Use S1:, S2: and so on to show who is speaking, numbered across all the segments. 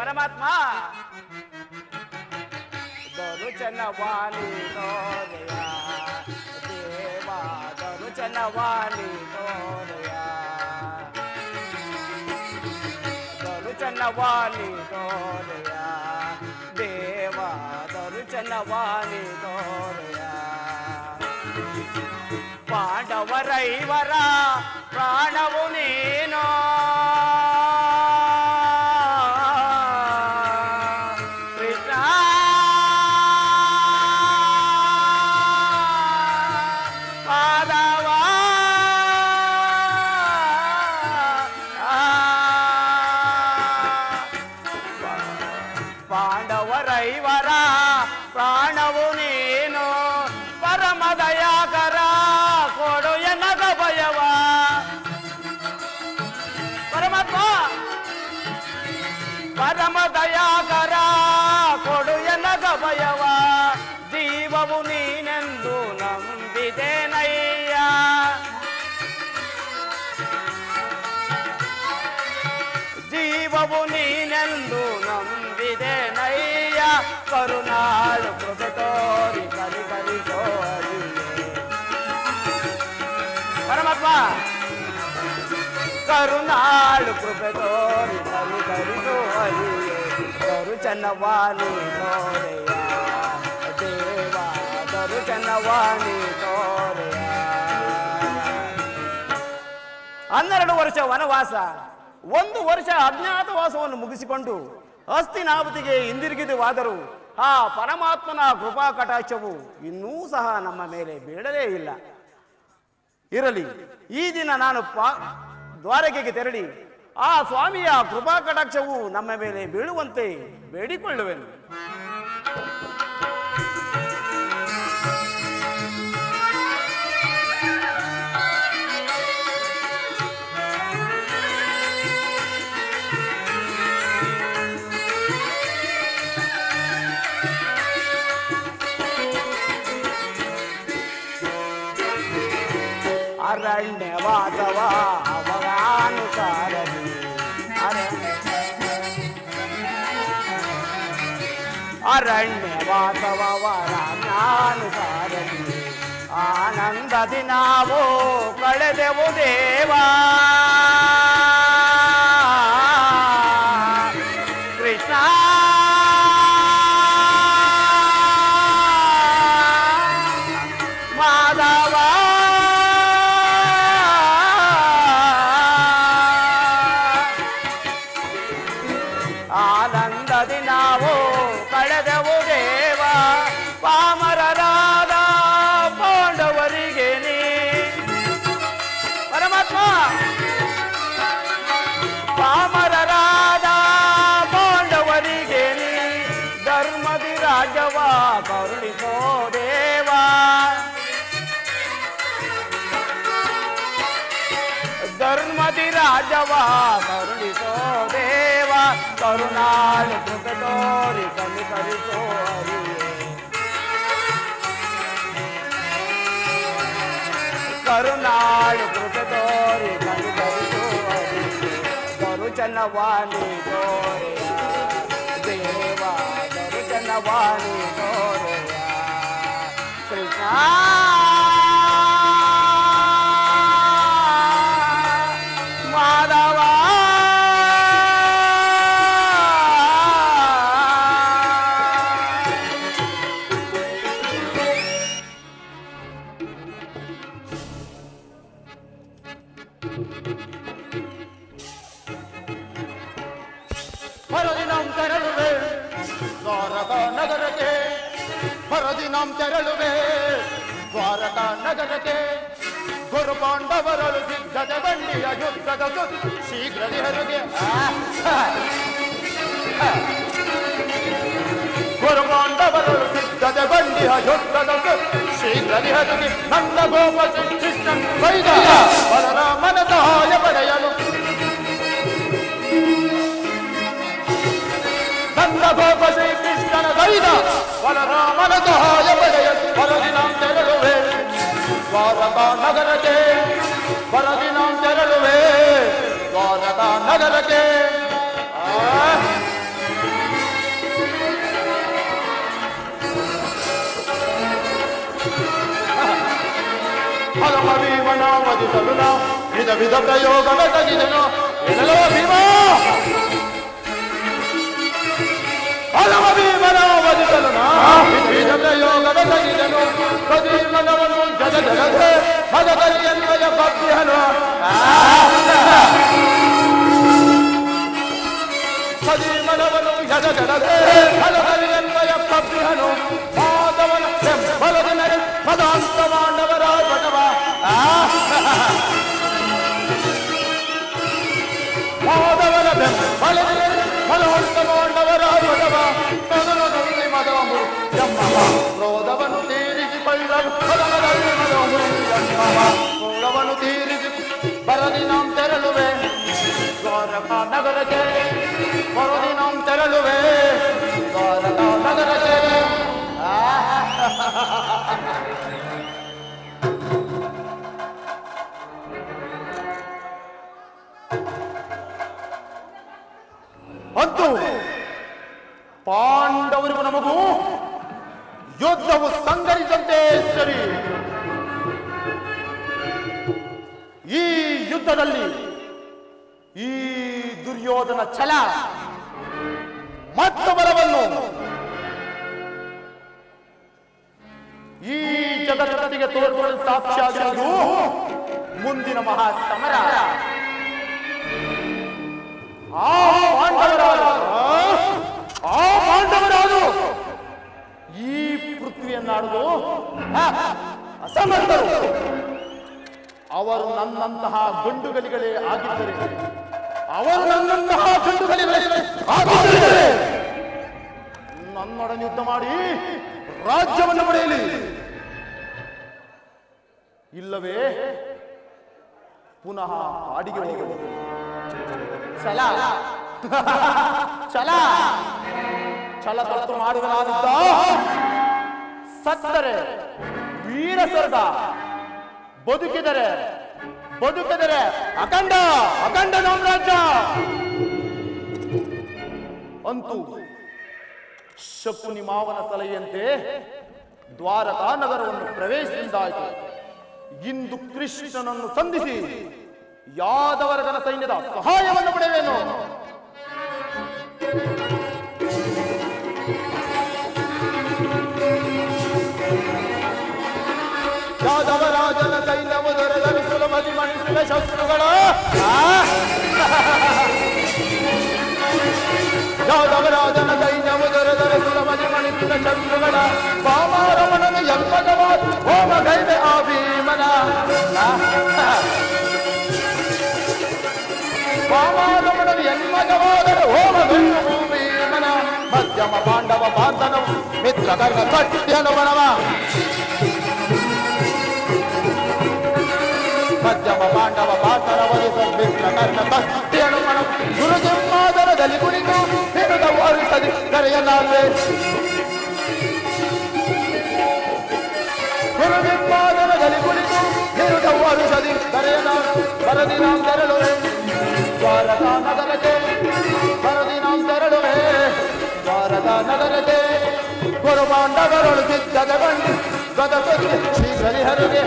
S1: ಪರಮಾತ್ಮ ದರುಚನವಾಣಿ ತೋರೆಯ ದೇವ ದರುಚನವಾಣಿ ತೋರೆಯ ದರುಚನವಾಣಿ ತೋರೆಯ ದೇವ ದರುಚನವಾಣಿ ತೋರೆಯ ಪಾಂಡವರೈವರ ಪ್ರಾಣವು ನೀನೋ ಪಾಂಡವರೈವರ ಪ್ರಾಣವು ನೀನು ಪರಮ ದಯಾಕರ ಕೊಡು ಎನ್ನದ ಭಯವ ಪರಮಾತ್ಮ ಪರಮ ದಯಾಕರ ಕೊಡು ಎನ್ನದ ಭಯವ ಜೀವವು ನೀನೆಂದು ನಂಬಿದೆನಯ್ಯ ಜೀವವು ನೀನೆಂದು ನಂಬಿದೆನಯ್ಯ ಕರುಣಾಳು ಕೃಪೆ ತೋರಿ ಕರಿಕರಿಸೋ ಪರಮಾತ್ಮ ಕರುಣಾಳು ಕೃಪೆ ತೋರಿ ಕರಿಕರಿಸೋ ದರುಚನವಾಣಿ ತೋರೆಯ ದೇವ ದರುಚನವಾಣಿ ತೋರೆಯ 12 ವರ್ಷ ವನವಾಸ 1 ವರ್ಷ ಅಜ್ಞಾತವಾಸವನ್ನು ಮುಗಿಸಿಕೊಂಡು ಹಸ್ತಿನಾವತಿಗೆ ಹಿಂದಿರುಗಿದವಾದರೂ ಆ ಪರಮಾತ್ಮನ ಕೃಪಾ ಕಟಾಕ್ಷವು ಇನ್ನೂ ಸಹ ನಮ್ಮ ಮೇಲೆ ಬೀಳಲೇ ಇಲ್ಲ. ಇರಲಿ, ಈ ದಿನ ನಾನು ದ್ವಾರಕೆಗೆ ತೆರಳಿ ಆ ಸ್ವಾಮಿಯ ಕೃಪಾ ಕಟಾಕ್ಷವು ನಮ್ಮ ಮೇಲೆ ಬೀಳುವಂತೆ ಬೇಡಿಕೊಳ್ಳುವೆನು. ಅರಣ್ಯವಾಸವ ಅವರಾನುಸಾರದಿ ಅರಣ್ಯವಾಸವ ಅವರಾನುಸಾರದಿ ಆನಂದದಿ ನಾವು ಕಳೆದೆವು ದೇವಾ ಕೃಷ್ಣ ಮಾಧವ ಆನಂದದಿ ನಾವು ಕಳೆದೆವು ದೇವ ಪಾಮರರಾದ ಪಾಂಡವರಿಗೆ ನೀ ಪರಮಾತ್ಮ ಪಾಮರರಾದ ಪಾಂಡವರಿಗೆ ನೀ ಧರ್ಮದಿ ರಾಜ್ಯವ ಕರುಣಿಸೋ ದೇವ ಧರ್ಮದಿ ರಾಜವ ಕರುಣಿಸೋ ದೇವ ಕರುಣಾಳು ಕೃಪೆ ತೋರಿ ಕನಿಕರಿಸೋ ಹರಿಯೇ ಕರುಣಾಳು ಕೃಪೆ ತೋರಿ ಕನಿಕರಿಸೋ ಹರಿಯೇ ದರುಚನವಾಣಿ ತೋರೆಯ ದೇವ ದರುಚನವಾಣಿ ತೋರೆಯ ಕೃಷ್ಣ ಮಾಧವ
S2: ಮರದಿನಂ ತೆರಳುವೆ ದ್ವಾರಕಾ ನಗರಕ್ಕೆ ಮರದಿನಂ ತೆರಳುವೆ ದ್ವಾರಕಾ ನಗರಕ್ಕೆ ಗುರು ಪಾಂಡವರಳು ಸಿದ್ಧತೆ ಬಂಡಿಯ ಯುದ್ಧದ ಶೀಘ್ರದಿ ಹೊರಗೆ ಗುರು ಪಾಂಡವರಳು ಸಿದ್ಧತೆ ಬಂಡಿಯ ಯುದ್ಧದ ಶೀಘ್ರದಿ ಹೊರಗೆ ನನ್ನ ಗೋಪ ಕೃಷ್ಣನ್ ವೈದ ಬಲರಾಮನ ಸಹಾಯ ಪಡೆಯಲು ನನ್ನ ಗೋಪ ಶ್ರೀಕೃಷ್ಣನ ದೈದ ಬಲರಾಮನ ಸಹಾಯ ಪಡೆಯಲು ವರದಿನ ತೆರಳುವೆ ದ್ವಾರಕಾ ನಗರಕ್ಕೆ ವರದಿನ ತೆರಳುವೆ ದ್ವಾರಕಾ ನಗರಕ್ಕೆ ಹಲವ ಭೀಮನ ವಧಿಸಲು ನಾ ವಿಧ ವಿಧ ಪ್ರಯೋಗವೆಸಗಿದನು ಎನ್ನಲವ ಭೀಮ ಹಲವ ಭೀಮನ ವಧಿಸಲು ನಾ ವಿಧ ವಿಧ ಪ್ರಯೋಗವೆಸಗಿದನು ಪ್ರದೀಮನವನ್ನು ಜಗ ಜಗದೆ ಮದದಲ್ಲಿ ಎನ್ನುವ ಭಕ್ತಿಯನು ಪ್ರದೀಮನವನ್ನು ಜಗ ಜಗದೆ ಮದದಲ್ಲಿ ಎನ್ನುವ ಭಕ್ತಿಯನು ಮಾಧವನ ಬೆಂಬಲದ ಪದಾಂತ ಮಾಂಡವರ ಬಟವ ಮಾಧವನ ಬೆಂಬಲದ ಪದಾಂತ ಮಾಂಡವರ ಬಟವ ಮದನದಲ್ಲಿ ಮದವಮು ಎಮ್ಮವ ಕ್ರೋಧವನ್ನು ತೀರಿಸಿಕೊಳ್ಳಲು ಮದನದಲ್ಲಿ ಮದವಮು ಎಮ್ಮವ ಕ್ರೋಧವನ್ನು ತೀರಿಸಿ ಬರದಿ ನಾಂ ತೆರಳುವೆ ದ್ವಾರಕಾ ನಗರಕ್ಕೆ ಬರದಿ ನಾಂ ತೆರಳುವೆ ದ್ವಾರಕಾ ನಗರಕ್ಕೆ ಅಂತೂ ಪಾಂಡವರಿಗೂ ನಮಗೂ ಯುದ್ಧವು ಸಂಘಟಿಸಂತೆ ಸರಿ. ಈ ಯುದ್ಧದಲ್ಲಿ ಈ ದುರ್ಯೋಧನ ಛಲ ಮತ್ತು ಬಲವನ್ನು ಈ ಜಗತ್ತಿಗೆ ತೋರ್ಪಡು ಸಾಕ್ಷಿಯಾಗಿರುವುದು ಮುಂದಿನ ಮಹಾ ಸಮರ. ಆ ಪಾಂಡವರಾದು ಈ ಪೃಥ್ವಿಯನ್ನಾಡುವುದು ಅಸಮರ್ಥರು. ಅವರು ನನ್ನಂತಹ ಗಂಡುಗಲಿಗಳೇ ಆಗಿದ್ದರೆ ನನ್ನೊಡನೆ ಯುದ್ಧ ಮಾಡಿ ರಾಜ್ಯವನ್ನು ಪಡೆಯಲಿ, ಇಲ್ಲವೇ ಪುನಃ ಕಾಡಿಗೆ ಹೋಗುವುದು. ಛಲ ಛಲ ಛಲ ತೊಟ್ಟು ಮಾಡುವನಾಗಿದ್ದ ಸತ್ತರೆ ವೀರ ಸ್ವರ್ಗ, ಬದುಕಿದರೆ ಅಖಂಡ ಸಾಮ್ರಾಜ್ಯ. ಅಂತೂ ಶಕುನಿ ಮಾವನ ಸಲಹೆಯಂತೆ ದ್ವಾರಕಾ ನಗರವನ್ನು ಪ್ರವೇಶಿಸಿದ್ದಾಯಿತು. ಇಂದು ಕೃಷ್ಣನನ್ನು ಸಂಧಿಸಿ ಯಾದವರ್ಗನ ಸೈನ್ಯದ ಸಹಾಯವನ್ನು ಪಡೆಯುವೆನು. ಯಾದವರಾಜನ ಸೈನ್ಯವು ದೊರೆದಲ್ಲಿ ಸುಲಭದಿ ಮಣಿಸಿದ ಶಸ್ತ್ರುಗಳ ಯಾದವರಾಜನ ಸೈನ್ಯವು ದೊರೆದರೆ ಸುಲಭದಿ ಮಣಿಸಿದ ಶಸ್ತ್ರುಗಳ ಬಾಮಾರಮಣನ ಯಲ್ಪಗವಾದ ಹೋಮಗೈದೆ ಆ ಭೀಮನ ಬಾಮಾರಮಣನ ಯಲ್ಮಗವಾದರೆ ಹೋಮಗೈದು ಭೀಮನ ಮಧ್ಯಮ ಪಾಂಡವ ಬಾಂಧನವು ಮಿತ್ರಕರ್ಣ ಕಟ್ಯನು ಬಣವ ಮಧ್ಯಮ ಪಾಂಡವ ಪಾತ್ರ ಮಿತ್ರಕರ್ಣ ಕಟ್ಯನು ಬಣವ ಗುರುಜಿಂಹಾದರದಲ್ಲಿ ಕುಳಿತು ಹಿಡಿದ ವರುಷದಿ ಕರೆಯಲಾರೆ ಗುರುಜಿಂಹಾದರದಲ್ಲಿ ಕುಳಿತು ಹಿಡಿದ ವರುಷದಿ ಕರೆಯಲಾರೆ ಬರದಿ ನಾವು ತೆರಳುವೆ ದ್ವಾರಕಾ ನಗರಕ್ಕೆ ಬರದಿ ನಾವು ತೆರಳುವೆ ದ್ವಾರಕಾ ನಗರಕ್ಕೆ ಗುರುಪಾಂಡವರೊಳು ಸಿದ್ಧದ ಬಂಡಿ ಗದಪತಿ ಶ್ರೀ ಹರಿಹರಿಗೆ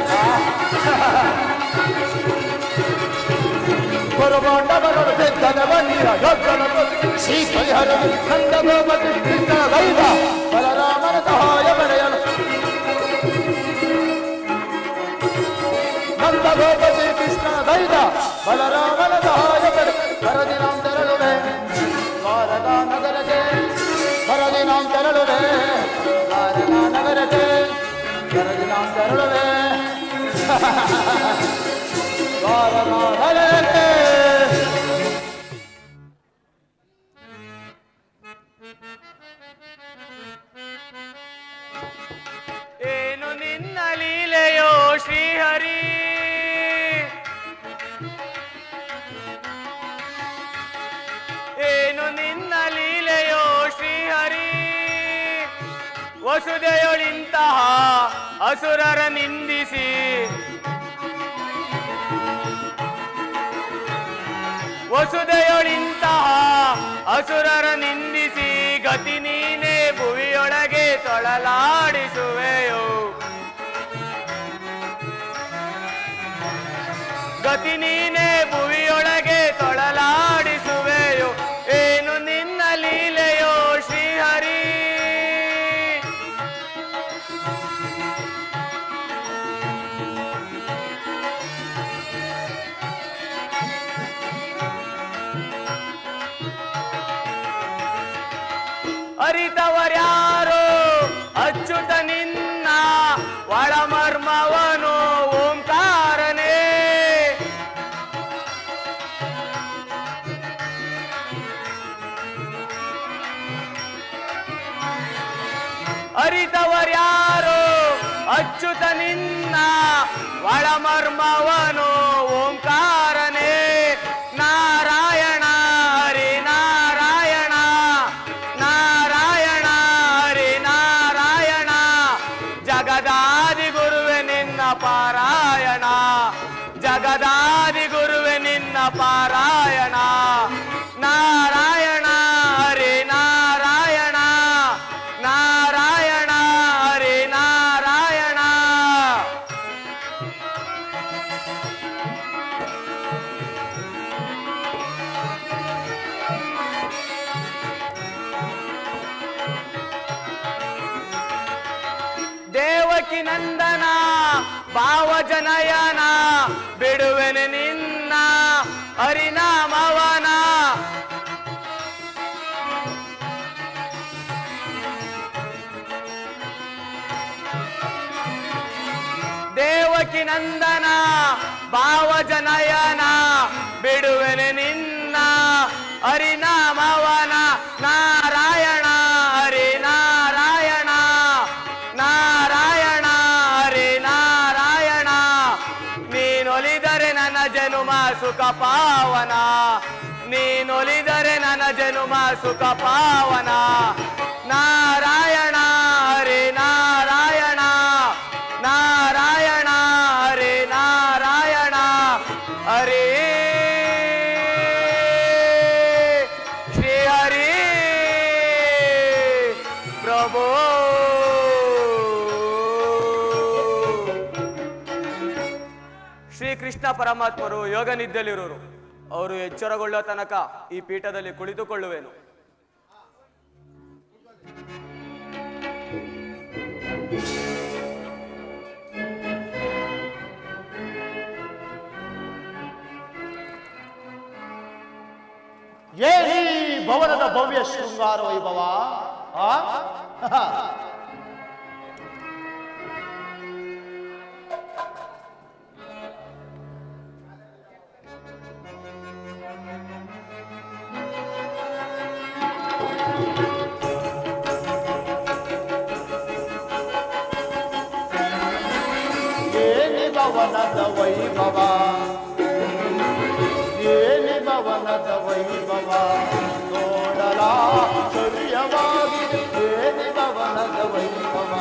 S2: ಗುರುಪಾಂಡವರೊಳು ಸಿದ್ಧದ ಬಂಡಿಯ ಗದಪತಿ ಶ್ರೀ ಹರಿಹರಿಗೆ ನಂದ ಗೋಪತಿ ಕೃಷ್ಣನ ದೈವ ಬಲರಾಮನ ಸಹಾಯ ಪಡೆಯಲು ನಂದ ಗೋಪತಿ ಕೃಷ್ಣನ ದೈವ ಬಲರಾಮನ ಸಹಾಯ ಪಡೆ ಬರದಿ ನಾವು ತೆರಳುವೆ ದ್ವಾರಕಾ ನಗರಕ್ಕೆ ಬರದಿ ನಾವು ತೆರಳುವೆ ದ್ವಾರಕಾ ನಗರಕ್ಕೆ ಬರದಿ ನಾವು ತೆರಳುವೆ ದ್ವಾರಕಾ ನಗರಕ್ಕೆ.
S1: ಏನು ನಿನ್ನ ಲೀಲೆಯೋ ಶ್ರೀಹರಿ, ಏನು ನಿನ್ನ ಲೀಲೆಯೋ ಶ್ರೀಹರಿ, ವಸುದೆಯೊಳಿಂತಹ ಅಸುರರ ನಿಂದಿಸಿ ವಸುದೆಯೊಳಿಂತಹ ಅಸುರರ ನಿಂದಿಸಿ ಗತಿ ನೀನೇ ಭುವಿಯೊಳಗೆ ತೊಳಲಾಡಿಸುವೆಯೋ. ಗತಿ ನೀನೇ ಭುವಿಯೊಳಗೆ ತೊಳಲಾಡಿಸುವೆಯೋ ಏನು ನಿನ್ನ ಲೀಲೆಯೋ ಶ್ರೀಹರಿ. ಅರಿತವರ್ಯಾರೋ ಅಚ್ಯುತ ನಿನ್ನ ಒಳಮರ್ಮವನು ಓಂಕಾರನೇ. ಅರಿತವರ್ಯಾರೋ ಅಚ್ಯುತ ನಿನ್ನ ಒಳಮರ್ಮವನು ಓಂಕಾರನೇ. ನಾರಾಯಣ ಹರಿ ನಾರಾಯಣ ನಾರಾಯಣ ಹರಿ ನಾರಾಯಣ ಜಗದಾದಿ ಗುರುವೆ ನಿನ್ನ ಪಾರಾಯಣ ಜಗದಾದಿ ಗುರುವೆ ನಿನ್ನ ಪಾರಾಯಣ. ನಾರಾಯಣ ಹರಿ ನಾರಾಯಣ ನಾರಾಯಣ ಹರಿ ನಾರಾಯಣ. ದೇವಕಿ ನಂದನ ಭಾವಜನಯನ ಬಿಡುವೆನೆ ನಿನ್ನ ಹರಿನಾಮವನ. ದೇವಕಿ ನಂದನ ಭಾವಜನಯನ ಬಿಡುವೆನೆ ನಿನ್ನ ಹರಿನಾಮವನ. ನಾರಾಯಣ ಹರಿ ನಾರಾಯಣ ನಾರಾಯಣ ಹರಿ ನಾರಾಯಣ ನೀನೊಲಿದರೆ ನನ್ನ ಜನುಮ ಸುಖ ಪಾವನ ನೀನೊಲಿದರೆ ನನ್ನ ಜನುಮ ಸುಖ ಪಾವನ. ನಾರಾಯಣ ಹರಿ ನಾರಾಯಣ ನಾರಾಯಣ ಹರಿ ನಾರಾಯಣ ಹರಿ ಶ್ರೀ ಹರಿ ಪ್ರಭು. ಶ್ರೀಕೃಷ್ಣ ಪರಮಾತ್ಮರು ಯೋಗ ನಿದ್ದೆಯಲ್ಲಿರೋರು. ಅವರು ಎಚ್ಚರಗೊಳ್ಳೋ ತನಕ ಈ ಪೀಠದಲ್ಲಿ ಕುಳಿತುಕೊಳ್ಳುವೆನು.
S2: ಏನಿ ಭವನದ ಭವ್ಯ ಶೃಂಗಾರ ವೈಭವ. ಏನಿ ಭವನದ ವೈಭವ ಏನಿ ಭವನದ ವೈಭವ ನೋಡಲ ಚರ್ಯವಾಗಿದೆ. ಏನಿ ಭವನದ ವೈಭವ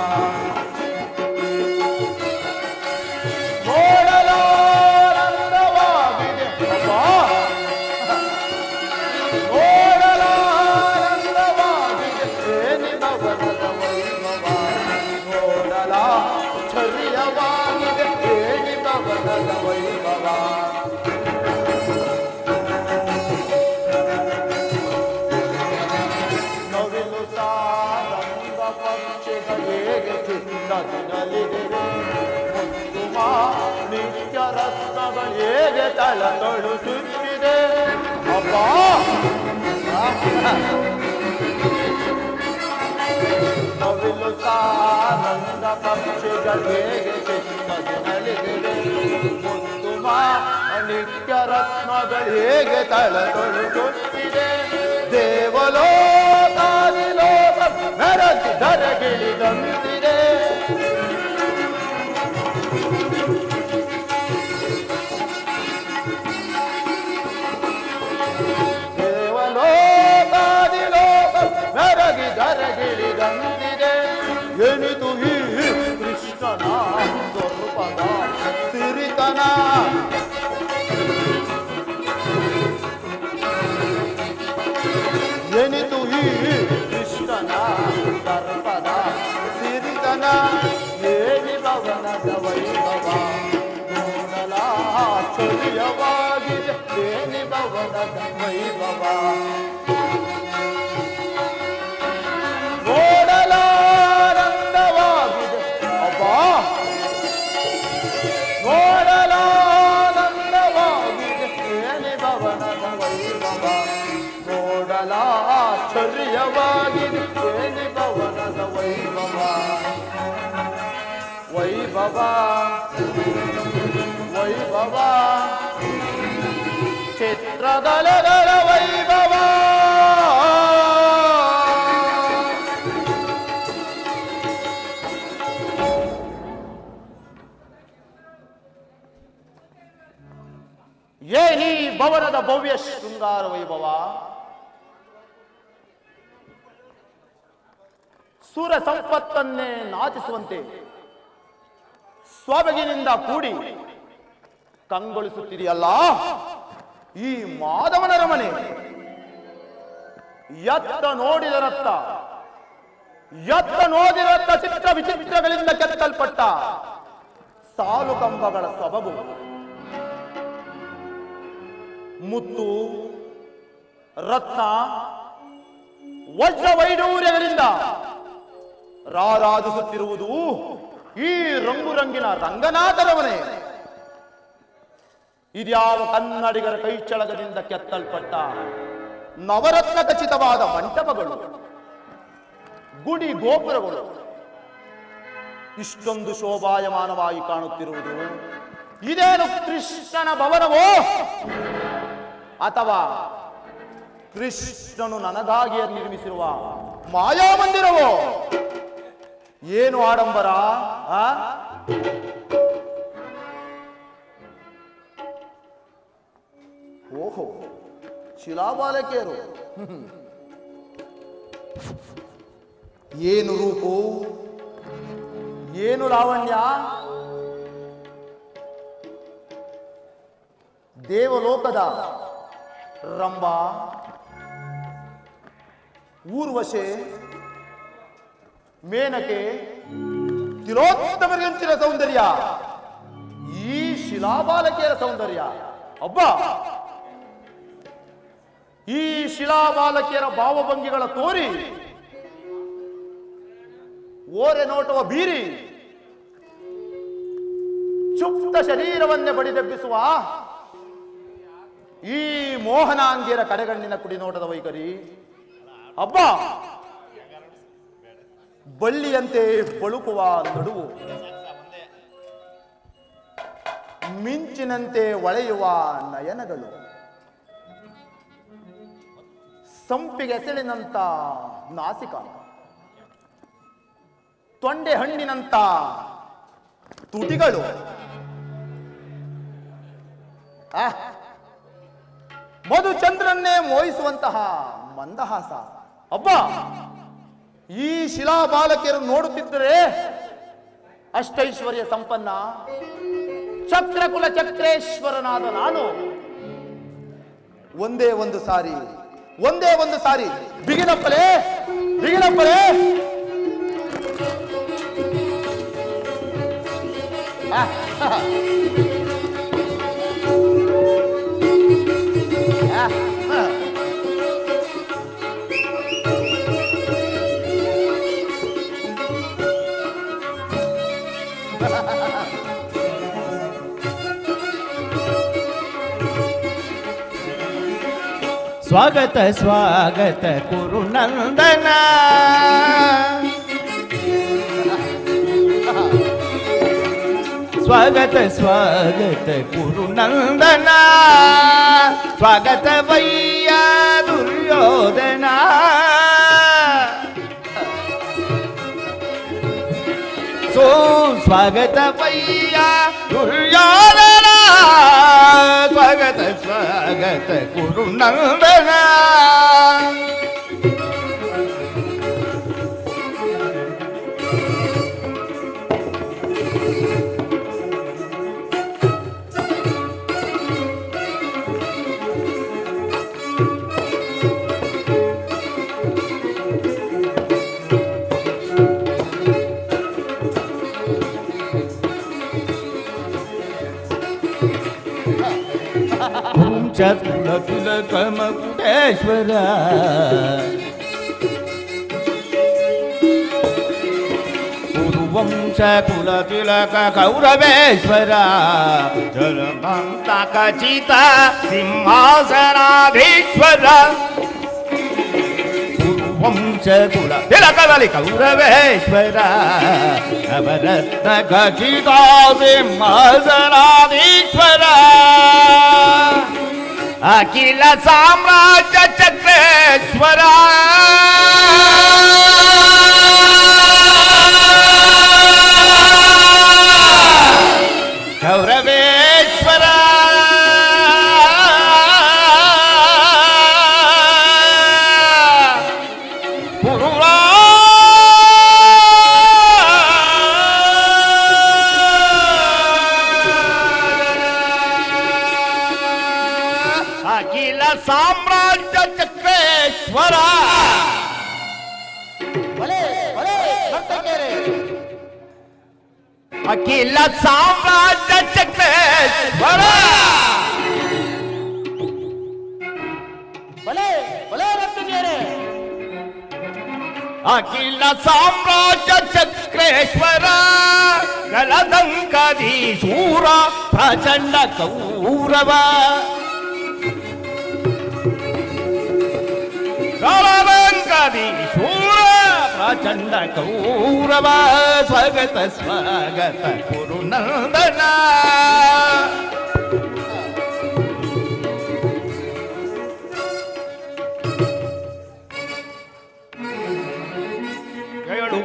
S2: ನೋಡಲಾನಂದವಾಗಿದೆ. ನೋಡಲಾನಂದವಾಗಿದೆ. ಏನಿ ಭವನದ ವೈಭವ ನೋಡಲ ಚರ್ಯವಾಗಿದೆ. ಏನಿ ಭವನದ ವೈಭವ ನಿತ್ಯ ರತ್ನಗಳು ಹೇಗೆ ತಳ ತೊಳುಸುತ್ತಿದೆ. ಅಪ್ಪ ನವಿಲು ಸಾನಂದ ಪಕ್ಷಿಗಳು ಹೇಗೆ ಚಿನ್ನದಿನಲಿದೆ. ಕುಂಕುಮ ನಿತ್ಯ ರತ್ನಗಳು ಹೇಗೆ ತಳ ತೊಳುಸುತ್ತಿದೆ. ದೇವಲೋಕಾದಿಲೋಕ ಮೆರಗಿ ಧರಗಿಳಿದಂತಿದೆ. ದೇವಲೋಕಾದಿಲೋಕ ಮೆರಗಿ ಧರಗಿಳಿದಂತಿದೆ. ಎನಿತು ಈ ಕೃಷ್ಣನ ಸ್ವರೂಪದ ಸಿರಿತನ. ಎನಿತು ಈ ಕೃಷ್ಣನ ಸರ್ಪದ ಸಿರಿತನ. ಏನಿ ಭವನದ ವೈಭವ ನೋಡಲ ಚೊಲಿಯವ ಭವನದ ವೈಭವ ನೋಡಲಾನಂದವಾಗಿದೆ ಅಬ್ಬಾ ನೋಡಲಾನಂದವಾಗಿದೆ ಏನಿ ಭವನದ ವೈಭವ ನೋಡಲಾಶ್ಚರ್ಯವಾಗಿದೆ ಏನಿ ಭವನದ ವೈಭವ ವೈಭವ ವೈಭವ ಚಿತ್ರಕಲೆಗಳ ವೈಭವ ಏನಿ ಭವನದ ಭವ್ಯ ಶೃಂಗಾರ ವೈಭವ ಸುರ ಸಂಪತ್ತನ್ನೇ ನಾಚಿಸುವಂತೆ ಸ್ವಬಗಿನಿಂದ ಕೂಡಿ ಕಂಗೊಳಿಸುತ್ತಿದೆಯಲ್ಲ ಈ ಮಾಧವನ ರಮನೆ. ಎತ್ತ ನೋಡಿದರತ್ತ ಚಿತ್ರ ವಿಚಿತ್ರಗಳಿಂದ ಕೆತ್ತಲ್ಪಟ್ಟ ಸಾಲು ಕಂಬಗಳ ಸೊಬಗು, ಮುತ್ತು ರತ್ನ ವಜ್ರ ವೈಡೂರ್ಯಗಳಿಂದ ರಾರಾಜಿಸುತ್ತಿರುವುದು ಈ ರಂಗುರಂಗಿನ ರಂಗನಾಥರವನೇ. ಇದ್ಯಾವ ಕನ್ನಡಿಗರ ಕೈಚಳಗದಿಂದ ಕೆತ್ತಲ್ಪಟ್ಟ ನವರತ್ನ ಖಚಿತವಾದ ಮಂಟಪಗಳು, ಗುಡಿ ಗೋಪುರಗಳು ಇಷ್ಟೊಂದು ಶೋಭಾಯಮಾನವಾಗಿ ಕಾಣುತ್ತಿರುವುದು ಇದೇನು ಕೃಷ್ಣನ ಭವನವೋ ಅಥವಾ ಕೃಷ್ಣನು ನನಗಾಗಿಯೇ ನಿರ್ಮಿಸಿರುವ ಮಾಯಾಮಂದಿರವೋ? ಏನು ಆಡಂಬರ! ಓಹೋ, ಶಿಲಾಬಾಲಕಿಯರು, ಏನು ರೂಪು, ಏನು ಲಾವಣ್ಯ! ದೇವಲೋಕದ ರಂಭ, ಊರ್ವಶೆ, ಮೇನಕೆ, ತಿಲೋತ್ತಮರಿಗಂಚಿನ ಸೌಂದರ್ಯ, ಈ ಶಿಲಾಬಾಲಕಿಯರ ಸೌಂದರ್ಯ. ಅಬ್ಬ, ಈ ಶಿಲಾಬಾಲಕಿಯರ ಭಾವಭಂಗಿಗಳ ತೋರಿ ಓರೆ ನೋಟವ ಬೀರಿ ಚುಪ್ತ ಶರೀರವನ್ನೇ ಬಡಿದೆಬ್ಬಿಸುವ ಈ ಮೋಹನಾಂಗಿಯರ ಕಡೆಗಣ್ಣಿನ ಕುಡಿನೋಟದ ವೈಖರಿ. ಅಬ್ಬ, ಬಳ್ಳಿಯಂತೆ ಬಳುಕುವ ನಡುವು, ಮಿಂಚಿನಂತೆ ಹೊಳೆಯುವ ನಯನಗಳು, ಸಂಪಿಗೆ ಎಸಳಿನಂತ ನಾಸಿಕ, ತೊಂಡೆ ಹಣ್ಣಿನಂತ ತುಟಿಗಳು, ಮಧುಚಂದ್ರನ್ನೇ ಮೋಹಿಸುವಂತಹ ಮಂದಹಾಸ. ಅಬ್ಬ, ಈ ಶಿಲಾಬಾಲಕಿಯರು ನೋಡುತ್ತಿದ್ದರೆ ಅಷ್ಟೈಶ್ವರ್ಯ ಸಂಪನ್ನ ಚಕ್ರಕುಲ ಚಕ್ರೇಶ್ವರನಾದ ನಾನು ಒಂದೇ ಒಂದು ಸಾರಿ ಬಿಗಿನಪ್ಪಲೇ
S3: ಸ್ವಾಗತ ಸ್ವಾಗತ ಕುರುನಂದನ, ಸ್ವಾಗತ ಸ್ವಾಗತ ಕುರುನಂದನ, ಸ್ವಾಗತ ವಯ್ಯ ದುರ್ಯೋಧನ. ಸ್ವಾಗತ ವಯ್ಯ ದುರ್ಯೋಧನ, ಸ್ವಾಗತ ಸ್ವಾಗತ ಕುರುನಂದನ. ಕುಲ ತಿಲಕ ಮಕುಟೇಶ್ವರ ಕುರುವಂಶ ಕುಲ ತಿಲಕ ಕೌರವೇಶ್ವರ ಜಲಮಂತ ಖಚಿತ ಸಿಂಹಾಸನಾಧೀಶ್ವರ ಕುರುವಂಶ ಕುಲ ತಿಲಕದಲ್ಲಿ ಕೌರವೇಶ್ವರ ನವರತ್ನ ಖಚಿತ ಸಿಂಹಾಸನಾಧೀಶ್ವರ ಅಖಿಲ ಸಾಮ್ರಾಜ್ಯ ಚಕ್ರೇಶ್ವರ ಕೌರವೇಶ್ವರ ಅಖಿಲ ಸಾಮ್ರಾಜ್ಯ ಚಕ್ರೇಶ್ವರ ಅಖಿಲ ಸಾಮ್ರಾಜ್ಯ ಚಕ್ರೇಶ್ವರ ಅಖಿಲ ಸಾಮ್ರಾಜ್ಯ ಚಕ್ರೇಶ್ವರ ಗಲದಂಕಧೀಶೂರ ಪ್ರಚಂಡ ಕೌರವ ಗಲದಂಕಧೀಶೂರ ಪ್ರಚಂಡ ಕೌರವ ಸ್ವಾಗತ ಸ್ವಾಗತ ಕುರುನಂದನ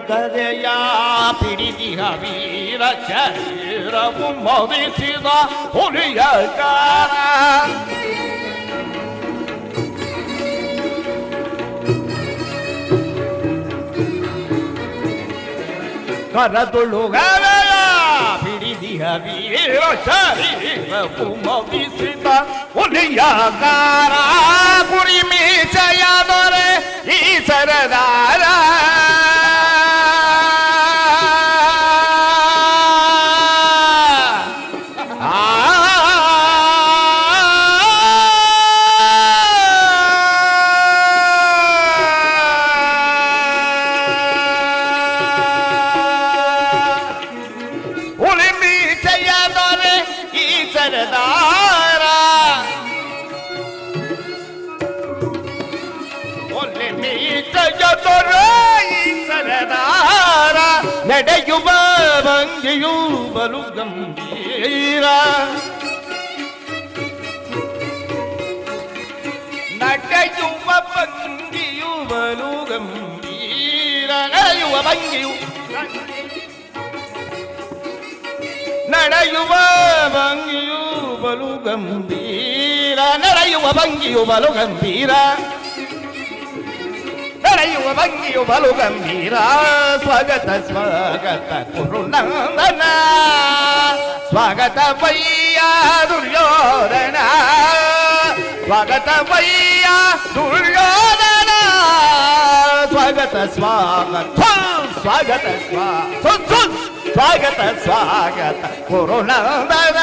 S3: ಕರೆಯ ಪಿಡಿದಿಹ ವೀರ ಶರೀರವು ಮೋದಿಸಿದ ಹುಲಿಯಕಾರ ಕರದುಳು ಗರೆಯ ಪಿಡಿದಿಹ ವೀರ ಶರೀರವು ಮೋದಿಸಿದ ಹುಲಿಯಕಾರ ಗುರಿ ಮೀಸೆಯ ದೊರೆ ಈ ಸರದಾರ ನಡೆಯುವ ಭಂಗಿಯು ಬಲು ಗಂಭೀರ ನಡೆಯುವ ಭಂಗಿಯು ಬಲು ಗಂಭೀರ ನಡೆಯುವ ಭಂಗಿಯು ನಡೆಯುವ ಭಂಗಿಯು ಬಲು ಗಂಭೀರ ನಡೆಯುವ ಭಂಗಿಯು ಬಲು ಗಂಭೀರ ನಡೆಯುವ ಭಂಗಿಯು ಬಲು ಗಂಭೀರ ಸ್ವಾಗತ ಸ್ವಾಗತ ಕುರುನಂದನ ಸ್ವಾಗತ ವಯ್ಯ ದುರ್ಯೋಧನ ಸ್ವಾಗತ ವಯ್ಯ ದುರ್ಯೋಧನ ಸ್ವಾಗತ ಸ್ವಾಗತ ಸ್ವಾಗತ ಸ್ವಾಗತ ಸ್ವಾಗತ ಕುರುನಂದನ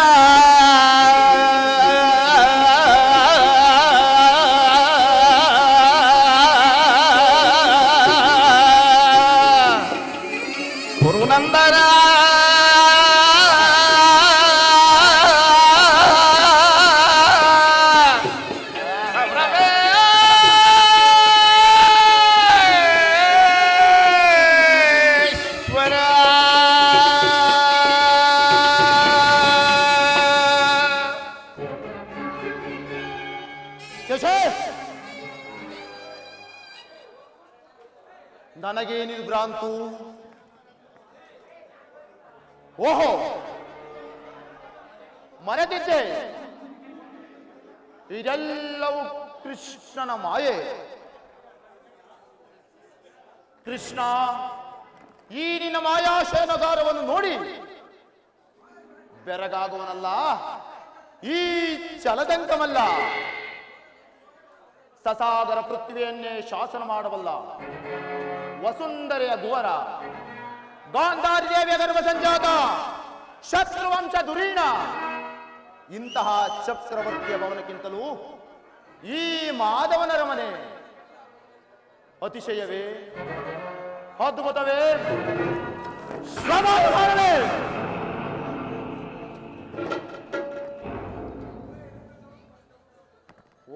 S3: ಕುರುನಂದನ
S2: ನನಗೇನಿದು ಭ್ರಾಂತು? ಓಹೋ, ಮರೆತಿದ್ದೆ. ಇದೆಲ್ಲವೂ ಕೃಷ್ಣನ ಮಾಯೆ. ಕೃಷ್ಣ, ಈ ನಿನ್ನ ಮಾಯಾಶಯನಗಾರವನ್ನು ನೋಡಿ ಬೆರಗಾಗುವನಲ್ಲ, ಈ ಚಲದಂಕಮಲ್ಲ, ಸಸಾಗರ ಪೃಥ್ವಿಯನ್ನೇ ಶಾಸನ ಮಾಡಬಲ್ಲ ವಸುಂಧರೆಯ ಗುವರ, ಗಾಂಧಾರಿ ದೇವಿಯ ಗರ್ಭ ಸಂಜಾತ, ಶತ್ರುವಂಶ ಧುರೀಣ, ಇಂತಹ ಚಕ್ರವರ್ತಿಯ ಭವನಕ್ಕಿಂತಲೂ ಈ ಮಾಧವನರ ಮನೆ ಅತಿಶಯವೇ, ಅದ್ಭುತವೇ, ಶ್ರಮಾನುಮಾನವೇ.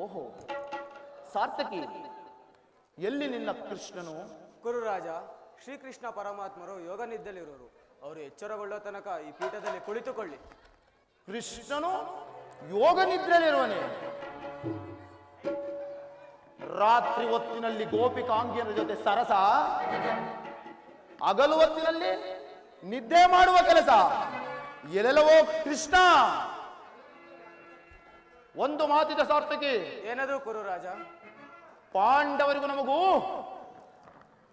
S2: ಓಹೋ ಸಾರ್ಥಕಿ, ಎಲ್ಲಿ ನಿನ್ನ ಕೃಷ್ಣನು?
S1: ಗುರುರಾಜ, ಶ್ರೀಕೃಷ್ಣ ಪರಮಾತ್ಮರು ಯೋಗ ನಿದ್ದಲಿರುವರು. ಅವರು ಎಚ್ಚರಗೊಳ್ಳೋ ತನಕ ಈ ಪೀಠದಲ್ಲಿ ಕುಳಿತುಕೊಳ್ಳಿ.
S2: ಕೃಷ್ಣನು ಯೋಗ ನಿದ್ರೆಯಲ್ಲಿರುವನೇ? ರಾತ್ರಿ ಹೊತ್ತಿನಲ್ಲಿ ಗೋಪಿಕಾಂಗಿಯರ ಜೊತೆ ಸರಸ, ಹಗಲು ಹೊತ್ತಿನಲ್ಲಿ ನಿದ್ದೆ ಮಾಡುವ ಕೆಲಸ. ಎಲ್ಲೆಲ್ಲವೋ ಕೃಷ್ಣ. ಒಂದು ಮಾತಿದ ಸಾರ್ಥಕಿ.
S1: ಏನದು ಗುರುರಾಜ?
S2: ಪಾಂಡವರಿಗೂ ನಮಗೂ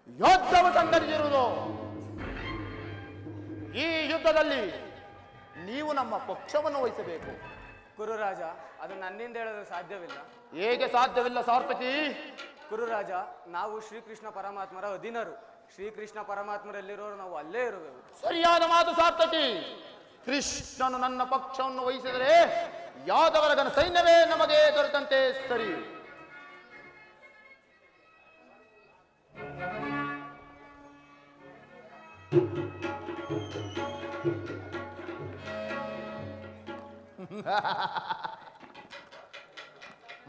S2: ಯುದ್ಧವು ಸಂಘಟಿಸಿರುವುದು. ಈ ಯುದ್ಧದಲ್ಲಿ ನೀವು ನಮ್ಮ ಪಕ್ಷವನ್ನು ವಹಿಸಬೇಕು.
S1: ಗುರುರಾಜ, ಅದು ನನ್ನಿಂದ ಹೇಳಲು ಸಾಧ್ಯವಿಲ್ಲ.
S2: ಹೇಗೆ ಸಾಧ್ಯವಿಲ್ಲ ಸಾರ್ಥಕಿ?
S1: ಗುರುರಾಜ, ನಾವು ಶ್ರೀಕೃಷ್ಣ ಪರಮಾತ್ಮರ ಅಧೀನರು. ಶ್ರೀಕೃಷ್ಣ ಪರಮಾತ್ಮರಲ್ಲಿರೋರು ನಾವು ಅಲ್ಲೇ ಇರುವೆವು.
S2: ಸರಿಯಾದ ಮಾತು ಸಾರ್ಥಕಿ. ಕೃಷ್ಣನು ನನ್ನ ಪಕ್ಷವನ್ನು ವಹಿಸಿದರೆ ಯಾದವರ ಸೈನ್ಯವೇ ನಮಗೆ ದೊರೆತಂತೆ ಸರಿ.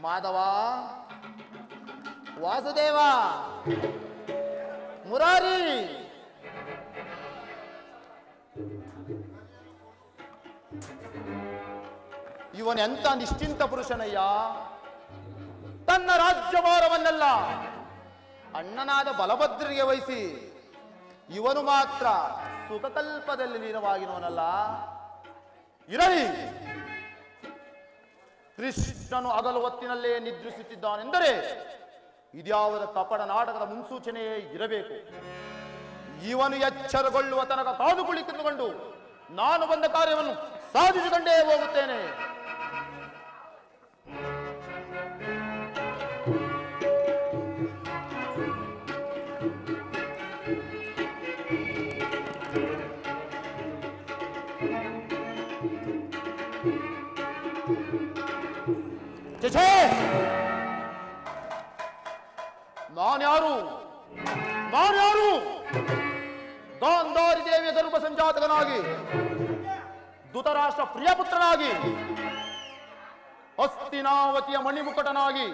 S2: ಮಾಧವ, ವಾಸುದೇವ, ಮುರಾರಿ, ಇವನೆಂತ ನಿಶ್ಚಿಂತ ಪುರುಷನಯ್ಯ. ತನ್ನ ರಾಜ್ಯಭಾರವನ್ನೆಲ್ಲ ಅಣ್ಣನಾದ ಬಲಭದ್ರಿಗೆ ವಹಿಸಿ ಇವನು ಮಾತ್ರ ಸುಖಕಲ್ಪದಲ್ಲಿ ಲೀನವಾಗಿರುವನಲ್ಲ. ಇರಲಿ, ಕೃಷ್ಣನು ಹಗಲು ಹೊತ್ತಿನಲ್ಲೇ ನಿದ್ರಿಸುತ್ತಿದ್ದಾನೆಂದರೆ ಇದ್ಯಾವುದ ಕಪಟ ನಾಟಕದ ಮುನ್ಸೂಚನೆಯೇ ಇರಬೇಕು. ಇವನು ಎಚ್ಚರಗೊಳ್ಳುವ ತನಕ ಕಾದು ಕುಳಿತುಕೊಂಡು ನಾನು ಬಂದ ಕಾರ್ಯವನ್ನು ಸಾಧಿಸಿಕೊಂಡೇ ಹೋಗುತ್ತೇನೆ. ನಾನ್ಯಾರು? ಗಾಂಧಾರಿ ದೇವಿಯ ಗರ್ಭ ಸಂಜಾತಕನಾಗಿ, ಧೃತರಾಷ್ಟ್ರ ಪ್ರಿಯಪುತ್ರನಾಗಿ, ಹಸ್ತಿನಾವತಿಯ ಮಣಿಮುಕಟನಾಗಿ,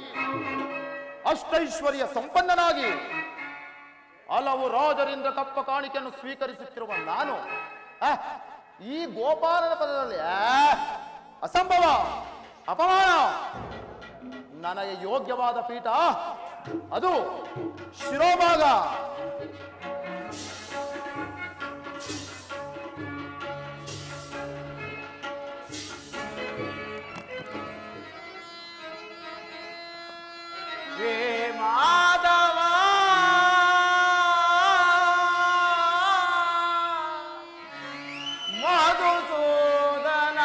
S2: ಅಷ್ಟೈಶ್ವರ್ಯ ಸಂಪನ್ನನಾಗಿ, ಹಲವು ರಾಜರಿಂದ ಕಪ್ಪ ಕಾಣಿಕೆಯನ್ನು ಸ್ವೀಕರಿಸುತ್ತಿರುವ ನಾನು ಈ ಗೋಪಾಲನ ಪದದಲ್ಲಿ ಅಸಂಭವ, ಅಪಮಾನ. ನನಗೆ ಯೋಗ್ಯವಾದ ಪೀಠ ಅದು ಶಿರೋಭಾಗ.
S1: ಮಾಧವ, ಮಧುಸೂದನ,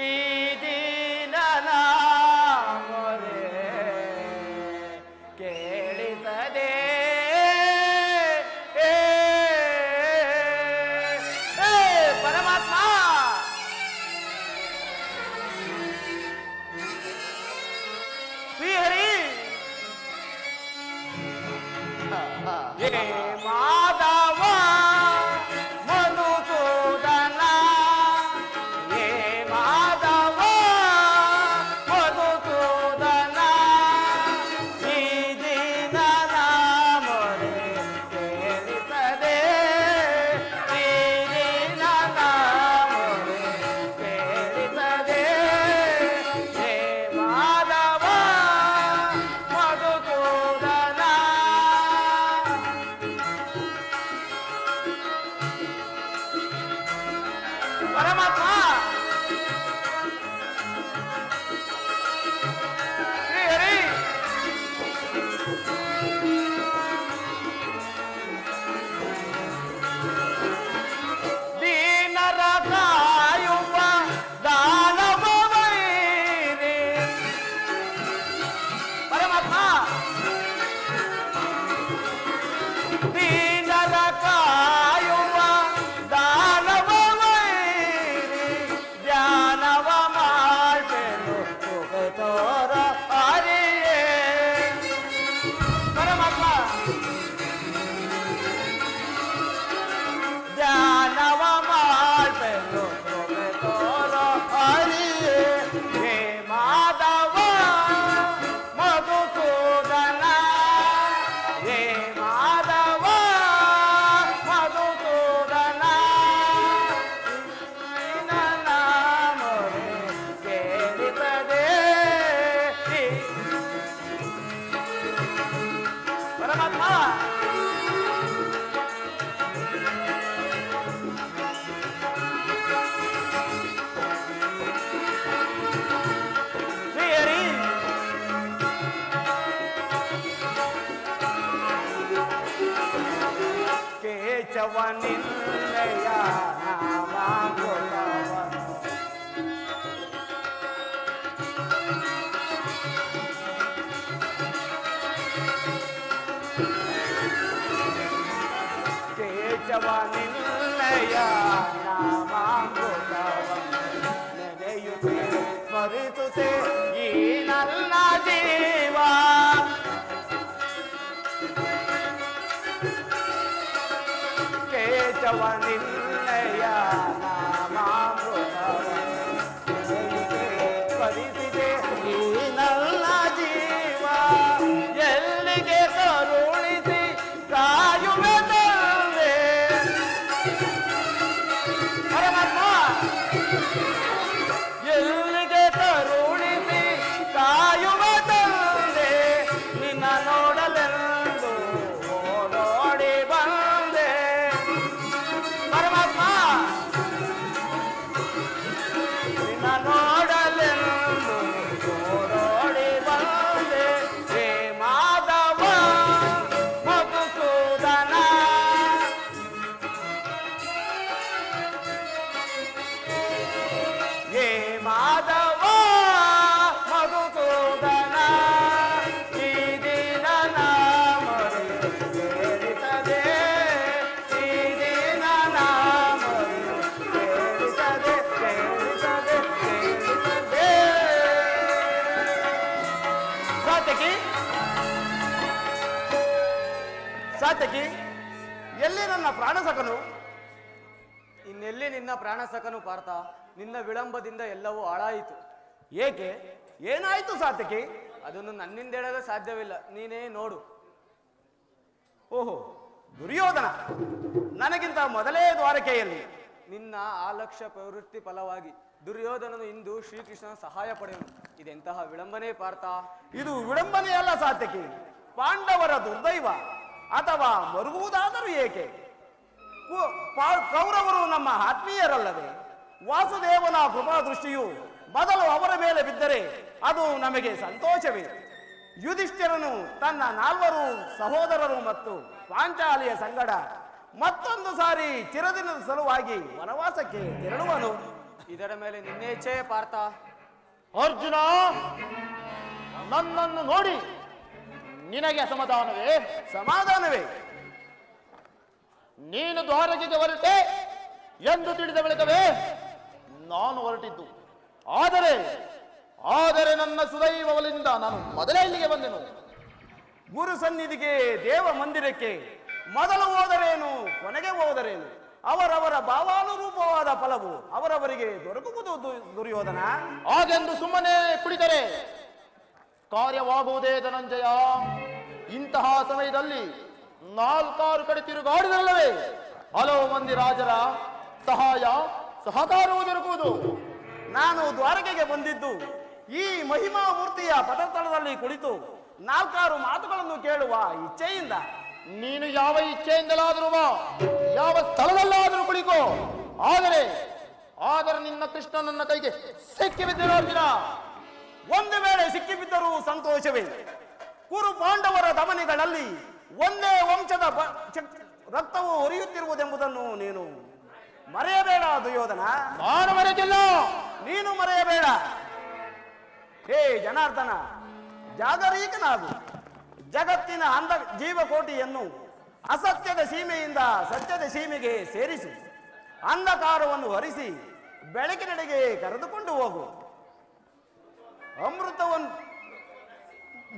S1: ಈ ದಿನನ ಮೊರೆ ಕೇಳಿಸದೆ ಪರಮಾತ್ಮ. ಶ್ರೀಹರಿ, ಮಾಧವ, ಮಧುಸೂದನ, ಮಾಧವ, ಮಧುಸೂದನ, ಈ ದಿನನ ಮೊರೆ ಕೇಳಿಸದೆ, ಈ ದಿನನ ಮೊರೆ ಕೇಳಿಸದೆ, ಮಾಧವ, ಮಧುಸೂದನ.
S2: ಪರಮಾತ್ಮ ಶ್ರೀಹರಿ ಕೇಶವ ನಿನ್ನಯ ನಾಮಾಮೃತವನ್ನು ಕೇಶವ ನಿನ್ನಯ ನಾಮಾಮೃತವನ್ನು ನೆನೆಯುತ್ತೆ ಸ್ಮರಿಸುತ್ತೆ ಈ ನನ್ನ ಜೀವ ಕೇಶವ ನಿನ್ನಯ ನಾಮಾಮೃತವನ್ನು ನೆನೆಯುತ್ತೆ ಸ್ಮರಿಸಿದೆ ಈ ನನ್ನ ಜೀವ ಎಲ್ಲಿಗೆ ಕರುಣಿಸಿ ಕಾಯುವೆ ತಂದೆ ಪರಮಾತ್ಮ ಎಲ್ಲಿಗೆ ಕರುಣಿಸಿ ಕಾಯುವೆ ತಂದೆ ನಿನ್ನ ನೋಡಲೆಂದು ಓಡೋಡಿ ಬಂದೆ ಪರಮಾತ್ಮ ನಿನ್ನ ನೋಡಲೆಂದು ಓಡೋಡಿ ಬಂದೆ ಹೇ ಮಾಧವ ಮಧುಸೂದನ ಹೇ ಮಾಧವ ಮಧುಸೂದನ ಈ ದಿನ ಮರೆಯುತ್ತದೆ ಈ ದಿನ ಮರೆಯುತ್ತದೆ ಸಾತಕಿ ಸಾತಕಿ ಎಲ್ಲಿ ನನ್ನ ಪ್ರಾಣಸಖನು
S1: ಇನ್ನೆಲ್ಲಿ ನಿನ್ನ ಪ್ರಾಣಸಖನು ಪಾರ್ಥ? ನಿನ್ನ ವಿಳಂಬದಿಂದ ಎಲ್ಲವೂ ಹಾಳಾಯಿತು.
S2: ಏಕೆ ಏನಾಯ್ತು ಸಾತಕಿ
S1: ಅದನ್ನು ನನ್ನಿಂದ ಹೇಳಲು ಸಾಧ್ಯವಿಲ್ಲ, ನೀನೇ ನೋಡು.
S2: ಓಹೋ ದುರ್ಯೋಧನ ನನಗಿಂತ ಮೊದಲೇ ದ್ವಾರಕೆಯಲ್ಲಿ
S1: ನಿನ್ನ ಆಲಕ್ಷ್ಯ ಪ್ರವೃತ್ತಿ ಫಲವಾಗಿ ದುರ್ಯೋಧನನು ಇಂದು ಶ್ರೀಕೃಷ್ಣನ ಸಹಾಯ ಪಡೆಯನು. ಇದೆಂತಹ ವಿಳಂಬನೆ ಪಾರ್ಥ?
S2: ಇದು ವಿಡಂಬನೆಯಲ್ಲ ಸಾತ್ಯಕಿ, ಪಾಂಡವರ ದುರ್ದೈವ ಅಥವಾ ಮರುಗುವುದಾದರೂ ಏಕೆ? ಕೌರವರು ನಮ್ಮ ಆತ್ಮೀಯರಲ್ಲದೆ ವಾಸುದೇವನ ಕೃಪಾ ದೃಷ್ಟಿಯು ಮೊದಲು ಅವರ ಮೇಲೆ ಬಿದ್ದರೆ ಅದು ನಮಗೆ ಸಂತೋಷವೇ. ಯುಧಿಷ್ಠಿರನು ತನ್ನ 4 ಸಹೋದರರು ಮತ್ತು ಪಾಂಚಾಲಿಯ ಸಂಗಡ ಮತ್ತೊಂದು ಸಾರಿ ಚಿರದಿನದ ಸಲುವಾಗಿ ವನವಾಸಕ್ಕೆ ತೆರಳುವನು.
S1: ಇದರ ಮೇಲೆ ನಿನ್ನೇಚ್ಛೆ ಪಾರ್ಥ.
S4: ಅರ್ಜುನ, ನನ್ನನ್ನು ನೋಡಿ ನಿನಗೆ ಅಸಮಾಧಾನವೇ?
S2: ಸಮಾಧಾನವೇ.
S4: ನೀನು ದ್ವಾರಕೆಗೆ ಹೊರಟೆ ಎಂದು ತಿಳಿದ ಬಳಿಕವೇ ನಾನು ಹೊರಟಿದ್ದು. ಆದರೆ ನನ್ನ ಸುದೈವಲಿಂದ ನಾನು ಮೊದಲೇ ಇಲ್ಲಿಗೆ ಬಂದೆನು.
S2: ಗುರು ಸನ್ನಿಧಿಗೆ, ದೇವ ಮಂದಿರಕ್ಕೆ ಮೊದಲು ಹೋದರೇನು ಕೊನೆಗೆ ಹೋದರೇನು, ಅವರವರ ಭಾವಾನುರೂಪವಾದ ಫಲವು ಅವರವರಿಗೆ ದೊರಕುವುದು ದುರ್ಯೋಧನ.
S4: ಹಾಗೆಂದು ಸುಮ್ಮನೆ ಕುಳಿತರೆ ಕಾರ್ಯವಾಗುವುದೇ ಧನಂಜಯ. ಇಂತಹ ಸಮಯದಲ್ಲಿ 4 ಕಡೆ ತಿರುಗಾಡಿದಲ್ಲವೇ ಹಲವು ಮಂದಿ ರಾಜರ ಸಹಾಯ ಸಹಕಾರವು ದೊರಕುವುದು.
S2: ನಾನು ದ್ವಾರಕೆಗೆ ಬಂದಿದ್ದು ಈ ಮಹಿಮಾ ಮೂರ್ತಿಯ ಪದಸ್ಥಳದಲ್ಲಿ ಕುಳಿತು 4 ಮಾತುಗಳನ್ನು ಕೇಳುವ ಇಚ್ಛೆಯಿಂದ.
S4: ನೀನು ಯಾವ ಇಚ್ಛೆಯಿಂದಲಾದರೂ ಬಾ, ಯಾವ ಸ್ಥಳದಲ್ಲಾದರೂ ಕುಳಿಕೋ. ಆದರೆ ನಿನ್ನ ಕೃಷ್ಣ ನನ್ನ ಕೈಗೆ ಸಿಕ್ಕಿ ಬಿದ್ದಿರೋ ಅರ್ಜುನ.
S2: ಒಂದು ವೇಳೆ ಸಿಕ್ಕಿಬಿದ್ದರೂ ಸಂತೋಷವೇ. ಕುರು ಪಾಂಡವರ ದಮನಿಗಳಲ್ಲಿ ಒಂದೇ ವಂಶದ ರಕ್ತವು ಹೊರೆಯುತ್ತಿರುವುದೆಂಬುದನ್ನು ನೀನು ಮರೆಯಬೇಡ ದುರ್ಯೋಧನ.
S4: ನಾನು ಮರೆತಿಲ್ಲ,
S2: ನೀನು ಮರೆಯಬೇಡ. ಹೇ ಜನಾರ್ದನ, ಜಾಗರೀಕನಾಗು. ಜಗತ್ತಿನ ಜೀವಕೋಟಿಯನ್ನು ಅಸತ್ಯದ ಸೀಮೆಯಿಂದ ಸತ್ಯದ ಸೀಮೆಗೆ ಸೇರಿಸು. ಅಂಧಕಾರವನ್ನು ಹರಿಸಿ ಬೆಳಕಿನೆಡೆಗೆ ಕರೆದುಕೊಂಡು ಹೋಗು.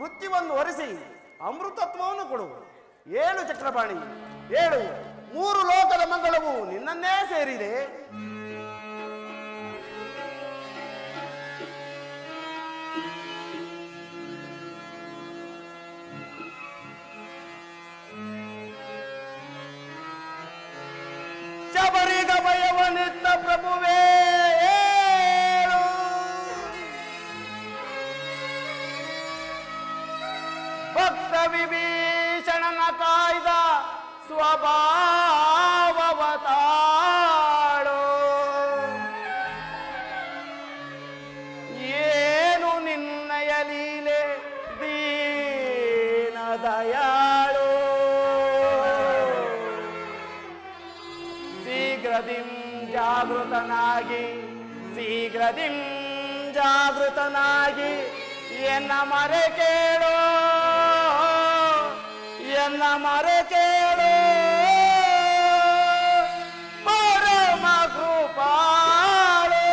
S2: ಮೃತ್ಯುವನ್ನು ಹೊರಿಸಿ ಅಮೃತತ್ವವನ್ನು ಕೊಡು. 7 ಚಕ್ರಪಾಣಿ 7 3 ಲೋಕದ ಮಂಗಳವು ನಿನ್ನನ್ನೇ ಸೇರಿದೆ. ಶಬರಿಗ ಭಯವನಿತ್ತ ಪ್ರಭುವೇ ಏಳು. ಭಕ್ತ ವಿಭೀಷಣ
S3: ವಿಭೀಷಣನ ಕಾಯ್ದ ಸ್ವಭಾವವತಾಳು. ಏನು ನಿನ್ನಯ ಲೀಲೆ ದೀನ ದಯಾಳು. ಶೀಘ್ರದಿಂ ಜಾಗೃತನಾಗಿ ಎನ್ನ ಮರೆ ಕೇಳು ಪರಮ ಕೃಪಾಳು.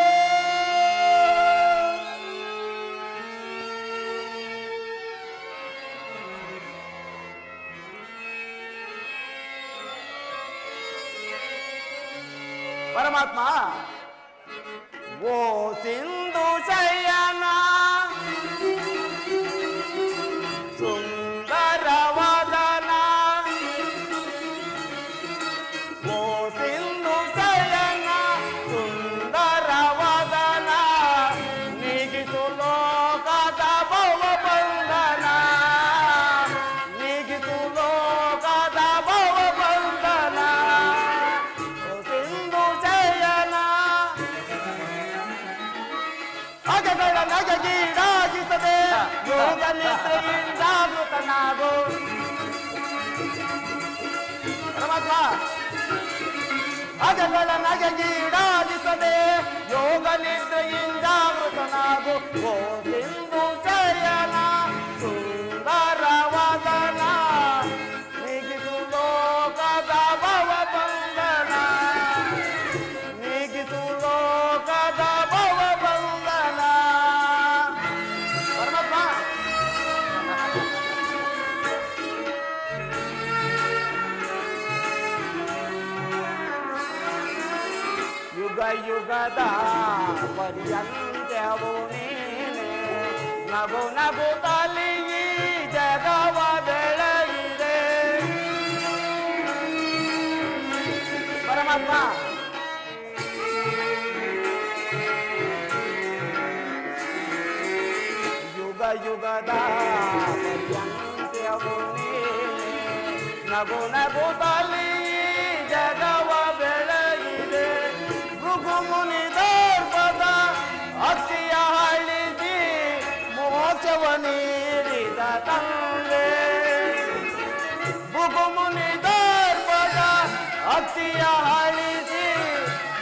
S3: ಪರಮಾತ್ಮ ಓ ಸಿಂಧು ಶಯನ ಸುಂದರವದನ, ಓ ಸಿಂಧು ಶಯನ ಸುಂದರವದನ, ನೀಗಿಸು ಲೋಕದ ಭವಬಂಧನ, ನೀಗಿಸು ಲೋಕದ ಭವಬಂಧನ. ಓ ಸಿಂಧು ಶಯನ ಅಗಗಳ ನಗಗೀಡಾಗಿಸದೆ ಯೋಗ ನಿದ್ರೆಯಿಂದ ಜಾಗೃತನಾಗು. ಪರಮಾತ್ಮ ಅಗಗಳ ನಗಗೀಡಾಗಿಸದೆ ಯೋಗ ನಿದ್ರೆಯಿಂದ ಜಾಗೃತನಾಗು. ಓ ಸಿಂಧು ಶಯನ ಸುಂದರವದನ, ನೀಗಿಸು ಲೋಕದ ಭವಬಂಧನ, ನೀಗಿಸು ಲೋಕದ ಭವಬಂಧನ. ಪರಮಾತ್ಮ ಯುಗ ಯುಗದ ಪರ್ಯಂತ್ಯವೂ ನೀನೆ, ನಗು ನಗುತ್ತಲಿ ಈ ಜಗವ ಬೆಳಗಿದೆ. ಪರಮಾತ್ಮ ಯುಗ ಯುಗದ ಪರ್ಯಂತ್ಯವೂ ನೀನೆ, ನಗು ನಗುತ್ತಲಿ ಈ ಜಗವ ಬೆಳಗಿದೆ. ಭೃಗು ಮುನಿ ದರ್ಪದ ಅಕ್ಕಿಯ ಹಳಿಸಿ ಮೋಕ್ಷವ ನೀಡಿದ ತಂದೆ. ಭೃಗು ಮುನಿ ದರ್ಪದ ಅಕ್ಕಿಯ ಹಳಿಸಿ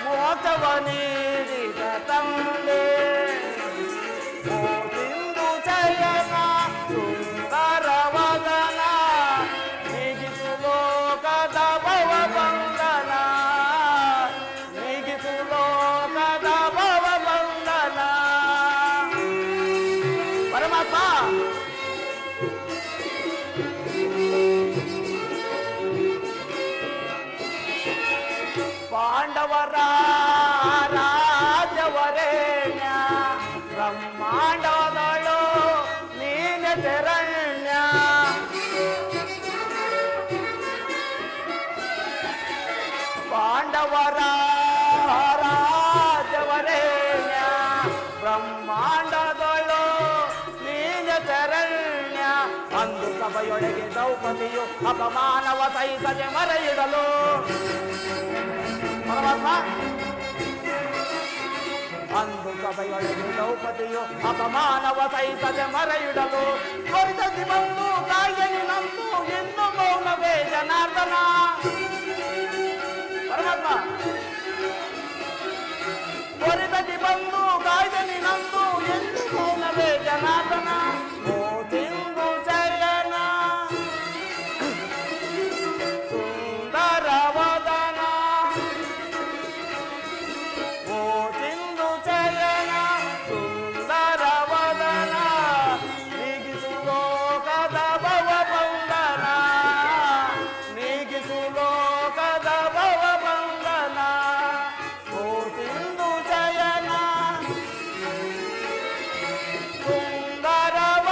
S3: ಮೋಕ್ಷವ ನೀಡಿದ ತಂದೆ. ಓ ಸಿಂಧು ಶಯನ ಸುಂದರವದನ, ನೀಗಿಸು ಲೋಕದ ಭವಬಂಧನ, ನೀಗಿಸು ಲೋಕದ ಭವಬಂಧನ. ಪರಮಾತ್ಮ ಪಾಂಡವರ ರಾಜವರೇಣ್ಯ, ಬ್ರಹ್ಮಾಂಡದಳು ನೀನೆ ಶರಣ್ಯ. ಪಾಂಡವರ ರಾಜವರೇಣ್ಯ, ಬ್ರಹ್ಮಾಂಡದಳು ನೀನೆ ಶರಣ್ಯ. ಅಂದು ಸಭೆಯೊಳಗೆ ದ್ರೌಪದಿಯು ಅಪಮಾನವ ಸಹಿಸದೆ ಮರೆಯಿಡಲು. ಪರಮಾತ್ಮ ಅಂದು ಸಭೆಯೊಳಗೆ ದ್ರೌಪದಿಯು ಅಪಮಾನವ ಸಹಿಸದೆ ಮರೆಯಿಡಲು. ತ್ವರಿತದಿ ಬಂದು ಕಾಯ್ದೆನಿ ನಂದು ಎಂದು ಮೌನವೇ ಜನಾರ್ದನ. ಪರಮಾತ್ಮ ತ್ವರಿತದಿ ಬಂದು ಕಾಯ್ದೆನಿ ನಂದು ಎಂದು ಮೌನವೇ ಜನಾರ್ದನ. ಓ ಸಿಂಧು ಶಯನ ಸುಂದರವದನ, ಓ ಸಿಂಧು ಶಯನ ಸುಂದರವದನ, ನೀಗಿಸು ಲೋಕದ ಭವಬಂಧನ, ನೀಗಿಸು ಲೋಕದ ಭವಬಂಧನ. ಓ ಸಿಂಧು ಶಯನ ಸುಂದರವ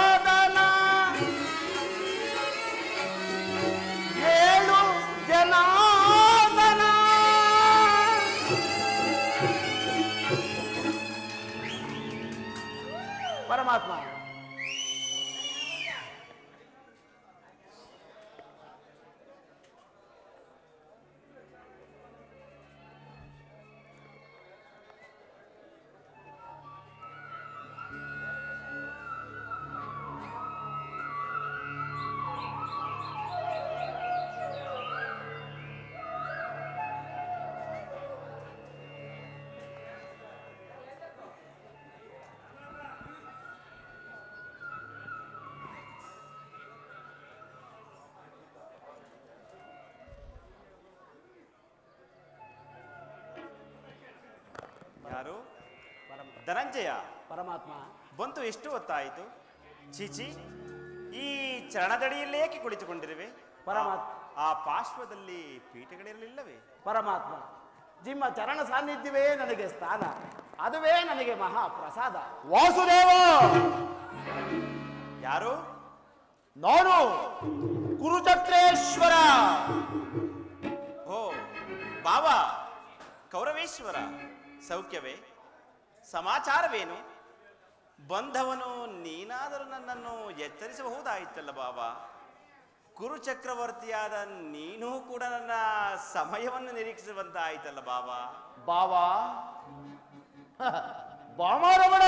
S3: ಧನಂಜಯ,
S1: ಪರಮಾತ್ಮ.
S3: ಬಂತು ಎಷ್ಟು ಹೊತ್ತಾಯಿತು? ಚೀಚಿ, ಈ ಚರಣದಡಿಯಲ್ಲೇ ಏಕೆ ಕುಳಿತುಕೊಂಡಿರುವೆ?
S1: ಪರಮಾತ್ಮ.
S3: ಆ ಪಾರ್ಶ್ವದಲ್ಲಿ ಪೀಠಗಳಿರಲಿಲ್ಲವೇ?
S1: ಪರಮಾತ್ಮ, ನಿಮ್ಮ ಚರಣ ಸಾನ್ನಿಧ್ಯವೇ ನನಗೆ ಸ್ಥಾನ, ಅದುವೇ ನನಗೆ ಮಹಾ ಪ್ರಸಾದ.
S4: ವಾಸುದೇವ,
S3: ಯಾರು?
S4: ನಾನು ಕುರುಚಕ್ರೇಶ್ವರ.
S3: ಓ ಬಾವಾ, ಕೌರವೇಶ್ವರ, ಸೌಖ್ಯವೇ? ಸಮಾಚಾರವೇನು? ಬಂಧವನು ನೀನಾದರೂ ನನ್ನನ್ನು ಎಚ್ಚರಿಸಬಹುದಾಯಿತಲ್ಲ ಬಾಬಾ. ಕುರುಚಕ್ರವರ್ತಿಯಾದ ನೀನೂ ಕೂಡ ನನ್ನ ಸಮಯವನ್ನು ನಿರೀಕ್ಷಿಸುವಂತಾಯಿತಲ್ಲ ಬಾಬಾ.
S4: ಬಾವಾ, ಬಾಮಾರಮಣ,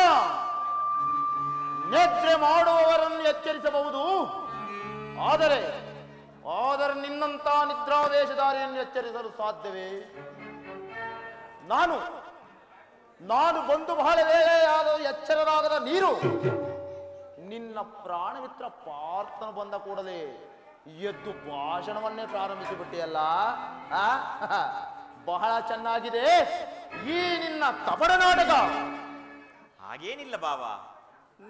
S4: ನಿದ್ರೆ ಮಾಡುವವರನ್ನು ಎಚ್ಚರಿಸಬಹುದು, ಆದರೆ ನಿನ್ನಂತ ನಿದ್ರಾದೇಶಧಾರಿಯನ್ನು ಎಚ್ಚರಿಸಲು ಸಾಧ್ಯವೇ? ನಾನು ಬಂದು ಬಹಳ ವೇಳೆಯಾದ ಎಚ್ಚರರಾಗದ ನೀರು ನಿನ್ನ ಪ್ರಾಣಮಿತ್ರ ಪಾರ್ಥನು ಬಂದ ಕೂಡಲೇ ಎದ್ದು ಭಾಷಣವನ್ನೇ ಪ್ರಾರಂಭಿಸಿಬಿಟ್ಟಿಯಲ್ಲ. ಬಹಳ ಚೆನ್ನಾಗಿದೆ ಈ ನಿನ್ನ ಕಪಟ ನಾಟಕ.
S3: ಹಾಗೇನಿಲ್ಲ ಬಾವಾ,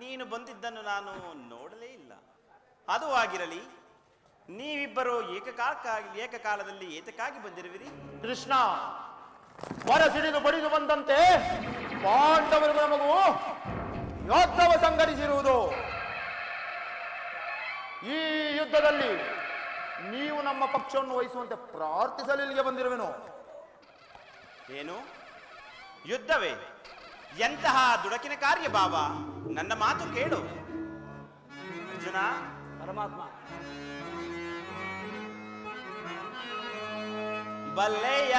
S3: ನೀನು ಬಂದಿದ್ದನ್ನು ನಾನು ನೋಡಲೇ ಇಲ್ಲ. ಅದು ಆಗಿರಲಿ, ನೀವಿಬ್ಬರು ಏಕಕಾಲದಲ್ಲಿ ಏತಕ್ಕಾಗಿ ಬಂದಿರುವಿರಿ?
S4: ಕೃಷ್ಣ ಹೊರ ಸಿಡಿದು ಬಡಿದು ಬಂದಂತೆ ಪಾಂಡವರು ನಮಗೂ ಯೋಧವ ಸಂಘಟಿಸಿರುವುದು. ಈ ಯುದ್ಧದಲ್ಲಿ ನೀವು ನಮ್ಮ ಪಕ್ಷವನ್ನು ವಹಿಸುವಂತೆ ಪ್ರಾರ್ಥಿಸಲು ಇಲ್ಲಿಗೆ ಬಂದಿರುವೆನು.
S3: ಏನು ಯುದ್ಧವೇ? ಎಂತಹ ದುಡಕಿನ ಕಾರ್ಯ ಬಾಬಾ, ನನ್ನ ಮಾತು ಕೇಳು. ಅರ್ಜುನ,
S1: ಪರಮಾತ್ಮ.
S3: ಬಲ್ಲೆಯ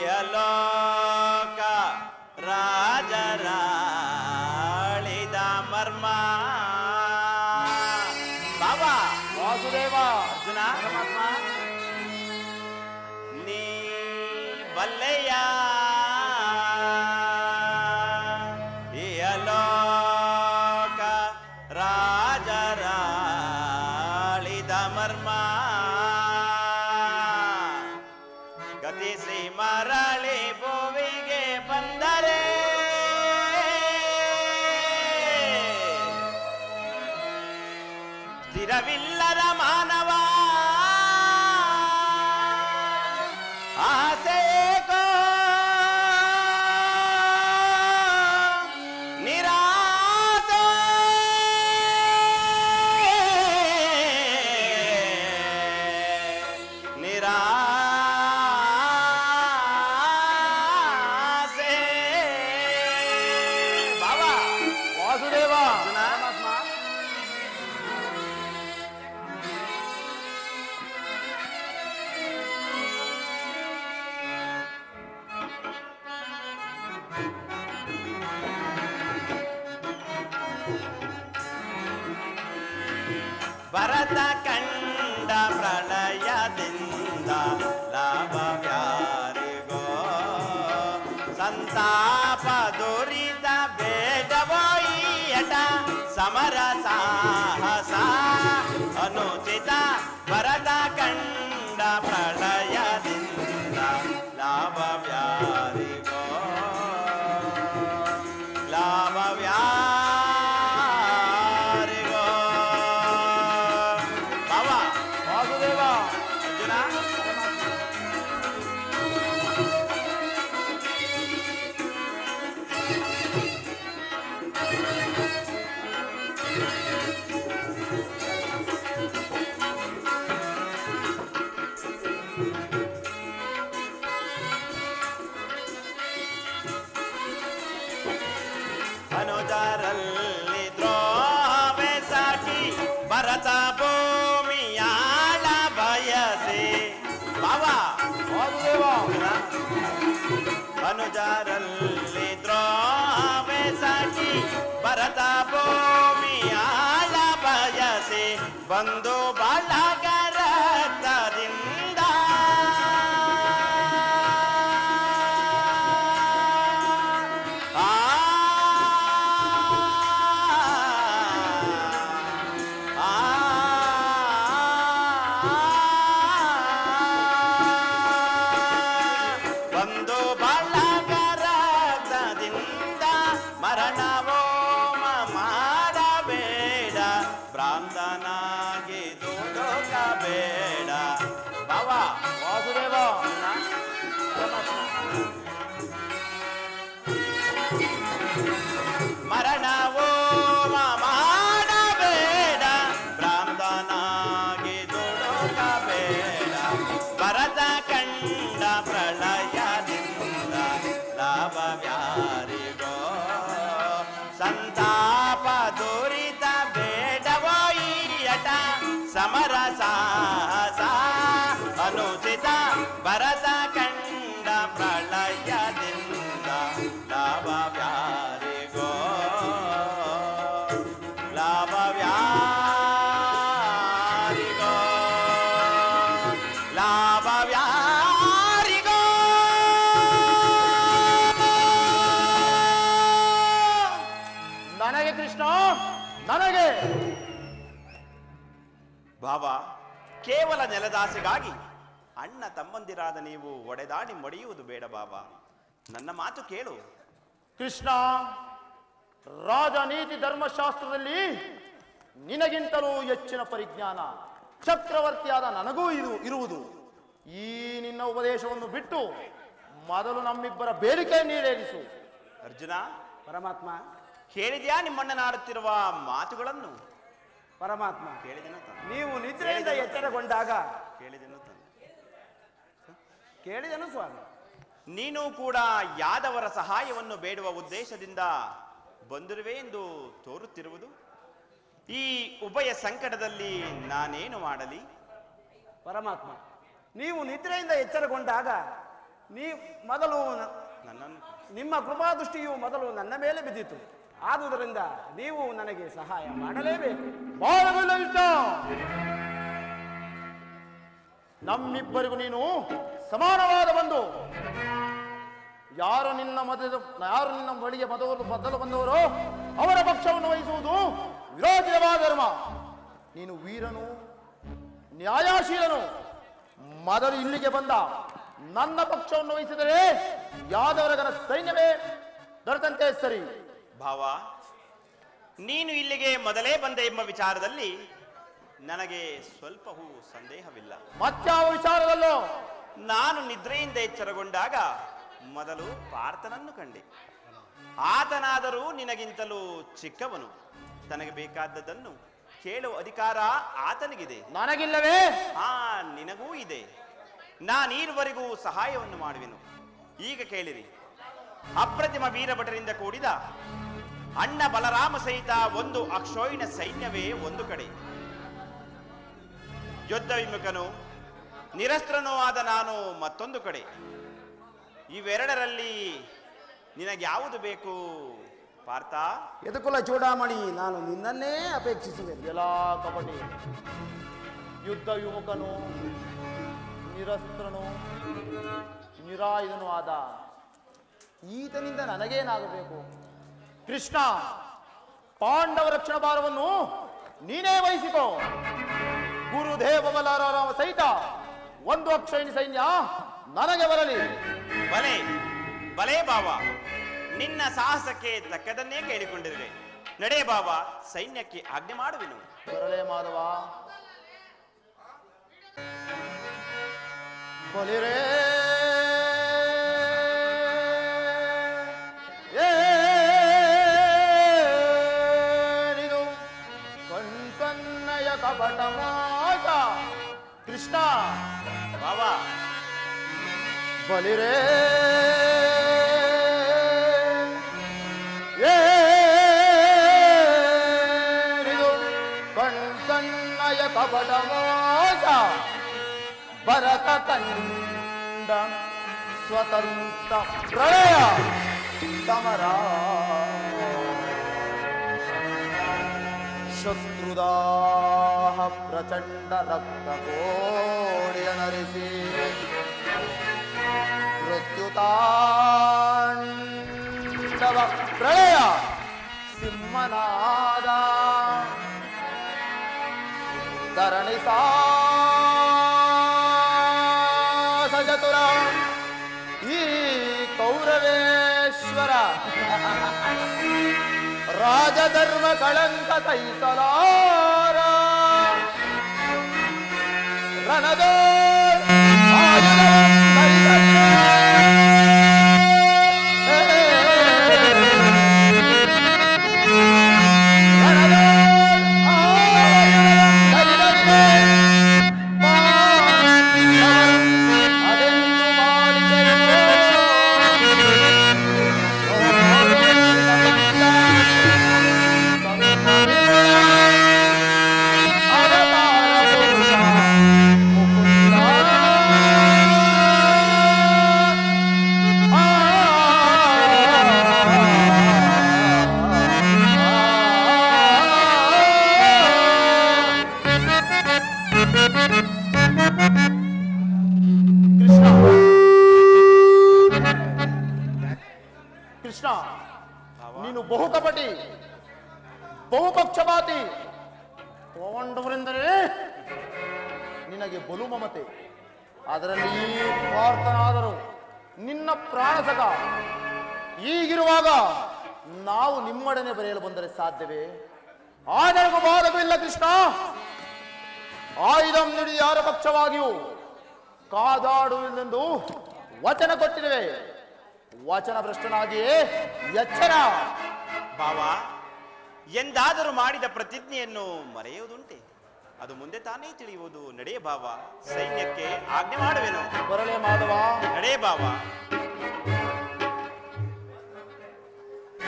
S3: ಯಲೋಕ ರಾಜರಾಳಿದ ಮರ್ಮ. ಬಾಬಾ
S4: ವಾಸುದೇವ.
S3: ಅರ್ಜುನ,
S1: ಪರಮಾತ್ಮ.
S3: ನೀ ಬಲ್ಲೆಯ ಯಲೋಕ ರಾಜರಾಳಿದ ಮರ್ಮ. ಗತಿಸಿ ಮರಳಿ ಭುವಿಗೆ ಬಂದರೆ ಸ್ಥಿರವಿಲ್ಲದ ಮಾನವ ಆಸೆಗೋ ನಿರಾಸೆ. ಬಾಬಾ
S4: ವಾಸುದೇವ.
S1: ಪರಮಾತ್ಮ.
S3: ಭರತ ಕಂಡ ಪ್ರಳಯದಿಂದ ಲಾಭವ್ಯಾರಿಗೋ ಸಂತಾಪ ದುರಿತ ಬೇಡವೋಯಿಯಟ ಸಮರ ಸಾಹಸ ಅನುಚಿತ. ಭರತ ಕಂಡ ಪ್ರಳಯದಿಂದ ಲಾಭವ್ಯಾರಿಗೋ ಲಾಭವ್ಯಾರಿಗೋ. ಬಾಬಾ
S4: ವಾಸುದೇವ.
S3: ಅರ್ಜುನ, ಅನುಜರಲ್ಲಿ ದ್ರೋವೆ ಸಾಕಿ ಭರತ ಭೂಮಿಯಾಳ ಬಯಸಿ. ಬಾಬಾ
S4: ವಾಸುದೇವ.
S3: ಅನುಜರಲ್ಲಿ ದ್ರೋವೆ ಸಾಕಿ ಭರತ ಭೂಮಿಯಾಳ ಬಯಸಿ ಬಂದು ಬಳಗರದಿಂದ ಬೇಡ ಭಾವ.
S4: ವಾಸುದೇವ
S3: ಮರಣವೋ ಮಾಡಬೇಡ, ಭ್ರಾಂತನಾಗಿ ದುಡುಕಬೇಡ, ಭರತ ಕಂಡ ಪ್ರಳಯದಿಂದ ಲಾಭವ್ಯಾರಿಗೋ, ಸಂತಾಪ ದುರಿತ ಬೇಡವೋ ಈಯಟ, ಸಮರ ಸಾಹಸ ಅನುಚಿತ, ಭರತ ಕಂಡ ಪ್ರಳಯದಿಂದ ಲಾಭವ್ಯಾರಿಗೋ, ಲಾಭವ್ಯಾರಿಗೋ, ಲಾಭವ್ಯಾರಿಗೋ.
S4: ನನಗೆ ಕೃಷ್ಣ, ನನಗೆ.
S3: ಭಾವ, ಕೇವಲ ನೆಲದಾಸೆಗಾಗಿ ಅಣ್ಣ ತಮ್ಮಂದಿರಾದ ನೀವು ಒಡೆದಾಡಿ ಮಡಿಯುವುದು ಬೇಡ ಭಾವ. ನನ್ನ ಮಾತು ಕೇಳು.
S4: ಕೃಷ್ಣ, ರಾಜನೀತಿ ಧರ್ಮಶಾಸ್ತ್ರದಲ್ಲಿ ನಿನಗಿಂತಲೂ ಹೆಚ್ಚಿನ ಪರಿಜ್ಞಾನ ಚಕ್ರವರ್ತಿಯಾದ ನನಗೂ ಇರುವುದು. ಈ ನಿನ್ನ ಉಪದೇಶವನ್ನು ಬಿಟ್ಟು ಮೊದಲು ನಮ್ಮಿಬ್ಬರ ಬೇಡಿಕೆ ನೀಡೇರಿಸು.
S3: ಅರ್ಜುನ,
S1: ಪರಮಾತ್ಮ,
S3: ಕೇಳಿದ್ಯಾ ನಿಮ್ಮಣ್ಣನಾಡುತ್ತಿರುವ ಮಾತುಗಳನ್ನು?
S1: ಪರಮಾತ್ಮ,
S3: ಕೇಳಿದೆನು ತಾನೆ?
S1: ನೀವು ನಿದ್ರೆಯಿಂದ ಎಚ್ಚರಗೊಂಡಾಗ
S3: ಕೇಳಿದೆನು ತಾನೆ?
S1: ಕೇಳಿದನು ಸ್ವಾಮಿ.
S3: ನೀನು ಕೂಡ ಯಾದವರ ಸಹಾಯವನ್ನು ಬೇಡುವ ಉದ್ದೇಶದಿಂದ ಬಂದಿರುವೆ ಎಂದು ತೋರುತ್ತಿರುವುದು. ಈ ಉಭಯ ಸಂಕಟದಲ್ಲಿ ನಾನೇನು ಮಾಡಲಿ?
S1: ಪರಮಾತ್ಮ, ನೀವು ನಿದ್ರೆಯಿಂದ ಎಚ್ಚರಗೊಂಡಾಗ ಮೊದಲು
S3: ನನ್ನನ್ನು
S1: ನಿಮ್ಮ ಕೃಪಾದೃಷ್ಟಿಯು ಮೊದಲು ನನ್ನ ಮೇಲೆ ಬಿದ್ದಿತು. ಆದುದರಿಂದ ನೀವು ನನಗೆ ಸಹಾಯ ಮಾಡಲೇಬೇಕು.
S4: ಬಾಳವಿಲ್ಲ. ನಮ್ಮಿಬ್ಬರಿಗೂ ನೀನು ಸಮಾನವಾದ ಬಂಧು. ಯಾರು ನಿನ್ನ ಬಳಿಗೆ ಮೊದಲು ಬಂದವರೋ ಅವರ ಪಕ್ಷವನ್ನು ವಹಿಸುವುದು ವಿರೋಚಿತವಾದ ಧರ್ಮ. ನೀನು ವೀರನು, ನ್ಯಾಯಶೀಲನು. ಮೊದಲು ಇಲ್ಲಿಗೆ ಬಂದ ನನ್ನ ಪಕ್ಷವನ್ನು ವಹಿಸಿದರೆ ಯಾದವರಗನ ಸೈನ್ಯವೇ ದೊರೆತಂತೆ ಸರಿ.
S3: ಭಾವ, ನೀನು ಇಲ್ಲಿಗೆ ಮೊದಲೇ ಬಂದೆ ಎಂಬ ವಿಚಾರದಲ್ಲಿ ನನಗೆ ಸ್ವಲ್ಪವೂ ಸಂದೇಹವಿಲ್ಲ.
S4: ಮತ್ಯಾವ ವಿಚಾರದಲ್ಲೋ?
S3: ನಾನು ನಿದ್ರೆಯಿಂದ ಎಚ್ಚರಗೊಂಡಾಗ ಮೊದಲು ಪಾರ್ಥನನ್ನು ಕಂಡೆ. ಆತನಾದರೂ ನಿನಗಿಂತಲೂ ಚಿಕ್ಕವನು. ತನಗೆ ಬೇಕಾದದ್ದನ್ನು ಕೇಳುವ ಅಧಿಕಾರ ಆತನಿಗಿದೆ.
S4: ನನಗಿಲ್ಲವೇ?
S3: ನಿನಗೂ ಇದೆ. ನಾನೀರುವರೆಗೂ ಸಹಾಯವನ್ನು ಮಾಡುವೆನು. ಈಗ ಕೇಳಿರಿ. ಅಪ್ರತಿಮ ವೀರಭಟರಿಂದ ಕೂಡಿದ ಅಣ್ಣ ಬಲರಾಮ ಸಹಿತ ಒಂದು ಅಕ್ಷೋಹಿಣ ಸೈನ್ಯವೇ ಒಂದು ಕಡೆ, ಯುದ್ಧ ವಿಮುಖನು ನಿರಸ್ತ್ರನೂ ಆದ ನಾನು ಮತ್ತೊಂದು ಕಡೆ. ಇವೆರಡರಲ್ಲಿ ನಿನಗ್ಯಾವುದು ಬೇಕು ಪಾರ್ಥ?
S1: ಯದುಕುಲ ಚೂಡಾಮಣಿ, ನಾನು ನಿನ್ನನ್ನೇ ಅಪೇಕ್ಷಿಸುವೆ.
S4: ಎಲ್ಲ ಕಪಟಿ, ಯುದ್ಧ ವಿಮುಖನು, ನಿರಸ್ತ್ರನು, ನಿರಾಯುಧನೂ ಆದ ಈತನಿಂದ ನನಗೇನಾಗಬೇಕು? ಕೃಷ್ಣ, ಪಾಂಡವ ರಕ್ಷಣಾ ಭಾರವನ್ನು ನೀನೇ ವಹಿಸಿಕೋ. ಗುರುದೇವ ಬಲರಾಮ ಸಹಿತ ಒಂದು ಅಕ್ಷೋಹಿಣಿ ಸೈನ್ಯ ನನಗೆ ಬರಲಿ.
S3: ಬಲೆ ಬಲೆ ಬಾವ, ನಿನ್ನ ಸಾಹಸಕ್ಕೆ ತಕ್ಕದನ್ನೇ ಕೇಳಿಕೊಂಡಿರುವೆ. ನಡೆ ಬಾವ, ಸೈನ್ಯಕ್ಕೆ ಆಜ್ಞೆ ಮಾಡುವೆನು.
S4: ಬರಲೇ ಮಾಧವ. ಬಲಿರೇ ಏನಿದು ಕಣ್ಸನ್ನಯ ಕಪಟ ಮೋಸ. ಕೃಷ್ಣ
S3: ಬಾವ,
S4: ಬಲಿರೇ ಏನಿದು ಕಣ್ಸನ್ನಯ ಕಪಟ ಮೋಸ. ಭರತ ಕಂಡ ಸ್ವತಂತ್ರ ಪ್ರಳಯ ಸಮರ. ಶತ್ರುದಾಹ ಪ್ರಚಂಡ ರಕ್ತ ಕೋಡಿಯ ನರಿಸಿ ಮೃತ್ಯುತಾಂಡವ ಪ್ರಳಯ ಸಿಂಹನಾದ. ಧರಣಿ ಸಜತುರ ಈ ಕೌರವೇಶ್ವರ ರಾಜಧರ್ಮ ಕಳಂಕ ಸಹಿಸಲಾರ. ರಣದ ಆಯುಧವಂ ಧರಿದಂತೆ. ರಣದ ಆಯುಧವಂ ಧರಿದಂತೆ ಅದೆಂದು ಮಾಡಿದೆಯೋ ಕೃಷ್ಣ, ನೀನು ಬಹುಕಪಟಿ, ಬಹುಪಕ್ಷಪಾತಿ. ಪಾಂಡವರೆಂದರೆ ನಿನಗೆ ಬಲು ಮಮತೆ. ಅದರಲ್ಲಿ ಪಾರ್ಥನಾದರೂ ನಿನ್ನ ಪ್ರಾಣಸಕ. ಈಗಿರುವಾಗ ನಾವು ನಿಮ್ಮೊಡನೆ ಬರೆಯಲು ಬಂದರೆ ಸಾಧ್ಯವೇ? ಆದರೂ ಬಾಧಕವಿಲ್ಲ ಕೃಷ್ಣ. ಆಯುಧಂ ನುಡಿ ಯಾರ ಪಕ್ಷವಾಗಿಯೂ ಕಾದಾಡುವುದೆಂದು ವಚನ ಕೊಟ್ಟಿರುವೆ. ವಚನ ಭ್ರಷ್ಟನಾಗಿಯೇ ಎಚ್ಚರ.
S3: ಭಾವ, ಎಂದಾದರೂ ಮಾಡಿದ ಪ್ರತಿಜ್ಞೆಯನ್ನು ಮರೆಯುವುದುಂಟೆ? ಅದು ಮುಂದೆ ತಾನೇ ತಿಳಿಯುವುದು. ನಡೆ ಭಾವ, ಸೈನ್ಯಕ್ಕೆ ಆಜ್ಞೆ ಮಾಡುವೆನು.
S4: ಬರಲೇ ಮಾಧವ.
S3: ನಡೆ ಭಾವ.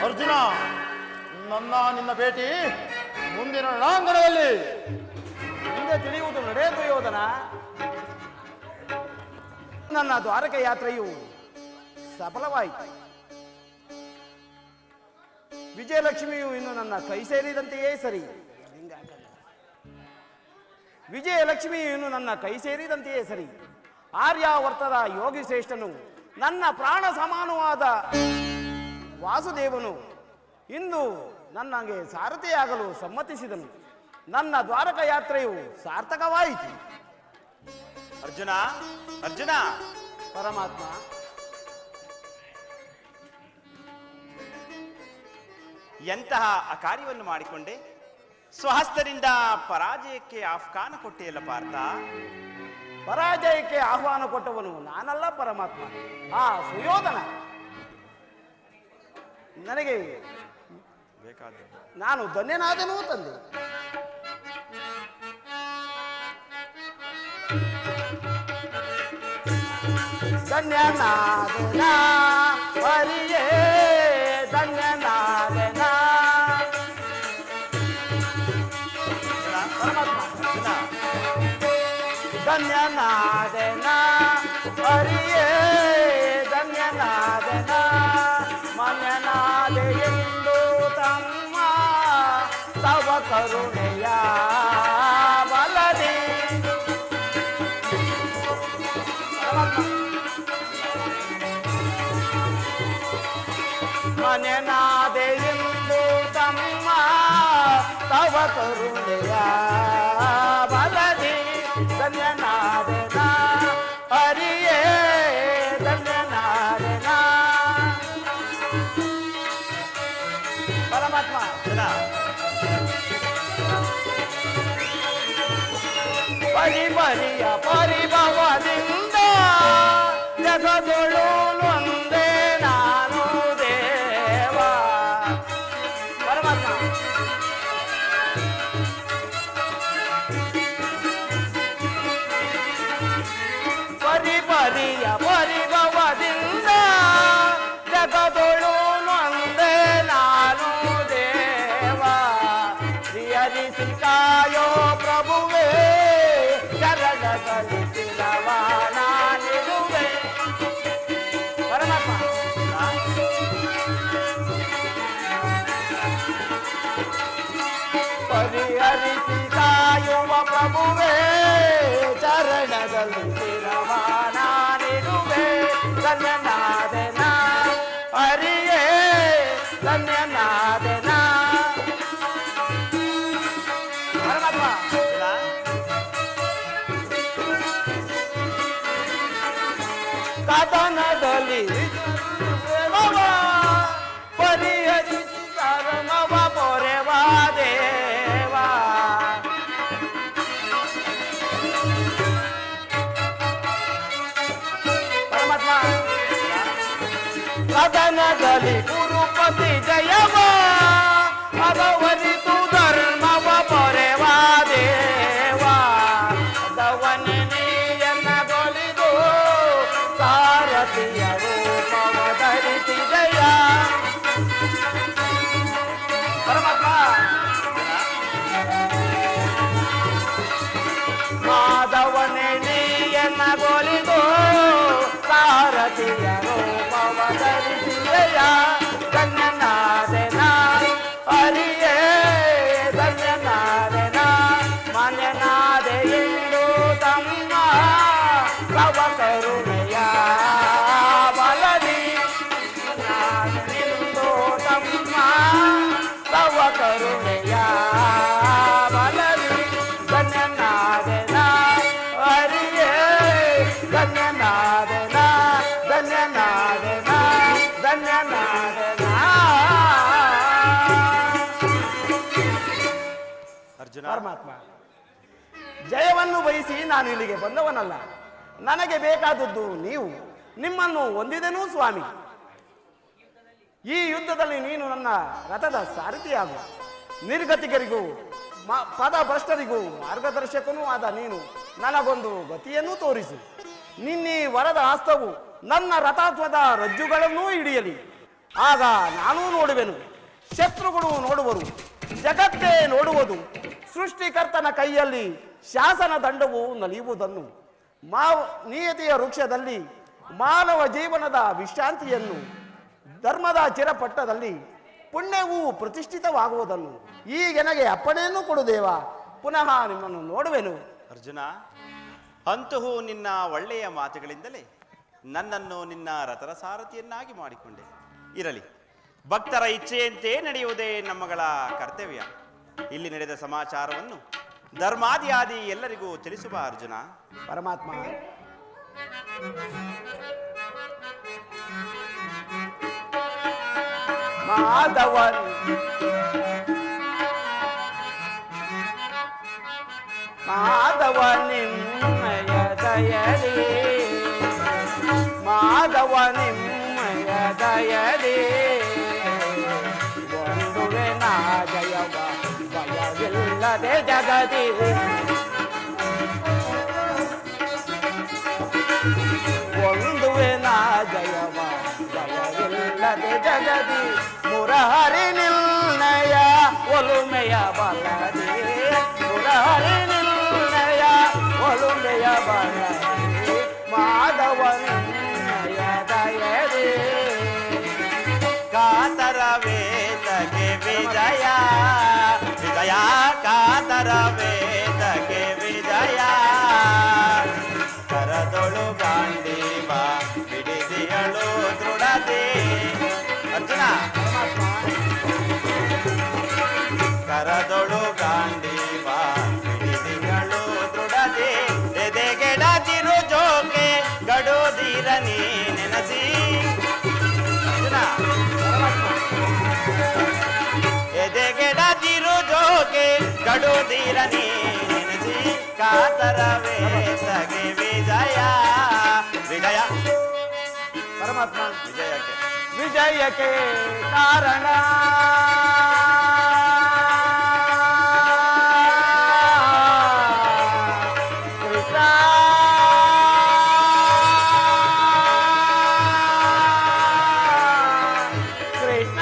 S4: ಅರ್ಜುನ, ನಿನ್ನ ಭೇಟಿ ಮುಂದಿನ ರಣಾಂಗಣದಲ್ಲಿ.
S1: ಮುಂದೆ ತಿಳಿಯುವುದು. ನಡೆ ದುರ್ಯೋಧನ. ನನ್ನ ದ್ವಾರಕ ಯಾತ್ರೆಯು ಸಫಲವಾಯಿತು. ವಿಜಯಲಕ್ಷ್ಮಿಯು ಇನ್ನು ನನ್ನ ಕೈ ಸೇರಿದಂತೆಯೇ ಸರಿ. ವಿಜಯಲಕ್ಷ್ಮಿಯು ಇನ್ನು ನನ್ನ ಕೈ ಸೇರಿದಂತೆಯೇ ಸರಿ. ಆರ್ಯಾವರ್ತದ ಯೋಗಿ ಶ್ರೇಷ್ಠನು, ನನ್ನ ಪ್ರಾಣ ಸಮಾನವಾದ ವಾಸುದೇವನು ಇಂದು ನನಗೆ ಸಾರಥಿಯಾಗಲು ಸಮ್ಮತಿಸಿದನು. ನನ್ನ ದ್ವಾರಕ ಯಾತ್ರೆಯು ಸಾರ್ಥಕವಾಯಿತು.
S3: ಅರ್ಜುನ, ಅರ್ಜುನ.
S1: ಪರಮಾತ್ಮ,
S3: ಎಂತಹ ಅಕಾರ್ಯವನ್ನು ಮಾಡಿಕೊಂಡೆ? ಸ್ವಹಸ್ತರಿಂದ ಪರಾಜಯಕ್ಕೆ ಆಹ್ವಾನ ಕೊಟ್ಟೆಯಲ್ಲ ಪಾರ್ಥ.
S1: ಪರಾಜಯಕ್ಕೆ ಆಹ್ವಾನ ಕೊಟ್ಟವನು ನಾನಲ್ಲ ಪರಮಾತ್ಮ, ಆ ಸುಯೋಧನ. ನನಗೆ
S3: ಬೇಕಾದ
S1: ನಾನು ಧನ್ಯನಾದನೂ ತಂದೆ. ಧನ್ಯನಾದನ ಹರಿಯೇ, ಧನ್ಯನಾದನ ಪರಮಾತ್ಮ. ಧನ್ಯನಾದನ ಹರಿಯೇ, ಧನ್ಯನಾದನ ಮನ್ಯನಾದೆ ಎಂದು ತಮ್ಮ ತವ ಕರುಣೆಯ ಬಲದಿ. ಮನ್ಯನಾದೆ ಎಂದು ತಮ್ಮ ತವ ಕರುಣೆಯ ಬಲದಿ. ಧನ್ಯನಾದನ ಹರಿಯೇ, ಧನ್ಯನಾದನ ಪರಮಾತ್ಮ. ಪರಿಮರಿಯ ಪರಿಭವದಿಂದ ಜಗದೊಳು ಒಂದೇ ನಾನು ದೇವ. ಪರಮಾತ್ಮ, ಪರಿಪರಿಯ ಪರಿಭವದಿಂದ ಜಗದೊಳು ಒಂದೇ ನಾನು ದೇವ. ಹರಿಸಿ ಕಾಯೋ ಪ್ರಭುವೇ, ಶರಣದಲ್ಲಿ ನಾನಿರುವೆ. ಪರಮಾತ್ಮ, ಪರಿಹರಿಸಿ ಕಾಯುವ ಪ್ರಭುವೇ, ಚರಣದಲ್ಲಿ ನಾನಿರುವೆ. ಧನ್ಯನಾದನ ಹರಿಯೇ, ಧನ್ಯನಾದನ ಪರಮಾತ್ಮ. ಕದನದಲ್ಲಿ ಪರಿಹರಿಸಿ ಕರ್ಮವ ಪೊರೆವ ದೇವ. ನೀಡಲಿ ಗುರುಪತಿ ಜಯವ ಅದವರಿತು ಧರ್ಮವ ಪೊರೆವ ದೇವ ದವನೆ ನೀಯನ್ನ ಗೊಲಿದು ಸಾರಥಿಯ ರೂಪವ ಧರಿಸಿ ಜಯ ಪರಮಾತ್ಮ ಮಾಧವನೆ ನೀಯನ್ನ ಗೊಲಿದು ಸಾರಥಿಯ ರೂಪವ ಧರಿಸಿ ಜಯ ಧನ್ಯನಾದೆನ ಹರಿಯೇ ಧನ್ಯನಾದೆನ ಮಾನ್ಯನಾದೆ ಎಂದು ತಮ್ಮ ತವ ಕರುಣೆಯ ಬಲದಿ ನಿಂದು ತಮ್ಮ ತವ ಕರುಣೆಯ ಬಲದಿ ಧನ್ಯನಾದೆನ ಹರಿಯೇ ಧನ್ಯನಾದೆನ ಧನ್ಯನಾದೆನ ಧನ್ಯನಾದೆನ.
S3: ಅರ್ಜುನ,
S1: ಪರಮಾತ್ಮ, ಜಯವನ್ನು ಬಯಸಿ ನಾನು ಇಲ್ಲಿಗೆ ಬಂದವನಲ್ಲ. ನನಗೆ ಬೇಕಾದದ್ದು ನೀವು. ನಿಮ್ಮನ್ನು ಹೊಂದಿದೆನೂ ಸ್ವಾಮಿ. ಈ ಯುದ್ಧದಲ್ಲಿ ನೀನು ನನ್ನ ರಥದ ಸಾರಥಿಯಾಗು. ನಿರ್ಗತಿಗರಿಗೂ ಪದಭ್ರಷ್ಟರಿಗೂ ಮಾರ್ಗದರ್ಶಕನೂ ಆದ ನೀನು ನನಗೊಂದು ಗತಿಯನ್ನು ತೋರಿಸು. ನಿನ್ನೀ ವರದ ಹಸ್ತವು ನನ್ನ ರಥಾತ್ವದ ರಜ್ಜುಗಳನ್ನೂ ಹಿಡಿಯಲಿ. ಆಗ ನಾನೂ ನೋಡುವೆನು, ಶತ್ರುಗಳು ನೋಡುವರು, ಜಗತ್ತೇ ನೋಡುವುದು. ಸೃಷ್ಟಿಕರ್ತನ ಕೈಯಲ್ಲಿ ಶಾಸನ ದಂಡವು ನಲಿಯುವುದನ್ನು. ನಿಯತಿಯ ವೃಕ್ಷದಲ್ಲಿ ಮಾನವ ಜೀವನದ ವಿಶ್ರಾಂತಿಯನ್ನು, ಧರ್ಮದ ಚಿರಪಟ್ಟದಲ್ಲಿ ಪುಣ್ಯವೂ ಪ್ರತಿಷ್ಠಿತವಾಗುವುದನ್ನು ಈಗೆನಗೆ ಅಪ್ಪಣೆಯನ್ನು ಕೊಡುದೇವ. ಪುನಃ ನಿಮ್ಮನ್ನು ನೋಡುವೆನು.
S3: ಅರ್ಜುನ, ಅಂತೂ ನಿನ್ನ ಒಳ್ಳೆಯ ಮಾತುಗಳಿಂದಲೇ ನನ್ನನ್ನು ನಿನ್ನ ರಥದ ಸಾರಥಿಯನ್ನಾಗಿ ಮಾಡಿಕೊಂಡೆ. ಇರಲಿ, ಭಕ್ತರ ಇಚ್ಛೆಯಂತೆ ನಡೆಯುವುದೇ ನಮ್ಮಗಳ ಕರ್ತವ್ಯ. ಇಲ್ಲಿ ನಡೆದ ಸಮಾಚಾರವನ್ನು ಧರ್ಮಾದಿಯಾದಿ ಎಲ್ಲರಿಗೂ ತಿಳಿಸುವ ಅರ್ಜುನ.
S1: ಪರಮಾತ್ಮ, ಮಾಧವನ್ ಮಾಧವ ನಿಮ್ಮಯ ದಯಲಿ ಮಾಧವ ನಿಮ್ಮಯ ದಯಲಿ ಒಂದುವೆ ನಾ ಜಯವ ಭಯವಿಲ್ಲದೆ ಜಗದಿ ಒಂದುವೆ ನಾ ಜಯವ ಭಯವಿಲ್ಲದೆ ಜಗದಿ ಮುರಹರಿ ನಿಲ್ನಯ ಒಲುಮೆಯ ಬಲದಿ ಮುರಹರಿ ನಿಲ್ನಯ ಒಲುಮೆಯ ಬಲದಿ ಮಾಧವ ನಿನ್ನಯ ದಯದಿ
S3: ಕಾತರ ವೇದಕ್ಕೆ ವಿಜಯ ವಿಜಯ ಕಾತರ ವೇದಕ್ಕೆ ವಿಜಯ ಕರದೊಳು ಗಾಂಧೀವ ಹಿಡಿದಿಯಳು ದೃಢತೆ. ಅರ್ಜುನ, ಕರದೊಳು ಗಾಂಧೀವ ಹಿಡಿದಿಯಳು ದೃಢತೆ ಎದೆಗೆಡದಿರು ಜೋಕೆ ಗಡೋದಿರ ನೀ ನೆನಸಿ. ಅರ್ಜುನ, ಎದೆಗೆಡದಿರು ಜೋಕೆ ಗಡೋದಿರ ನೀ ನೆನಸಿ ಕಾತರ ವೇದಗೆ ವಿಜಯ ವಿಜಯ.
S1: ಪರಮಾತ್ಮ,
S3: ವಿಜಯಕ್ಕೆ
S1: ವಿಜಯಕ್ಕೆ ಕಾರಣ ಕೃಷ್ಣ ಕೃಷ್ಣ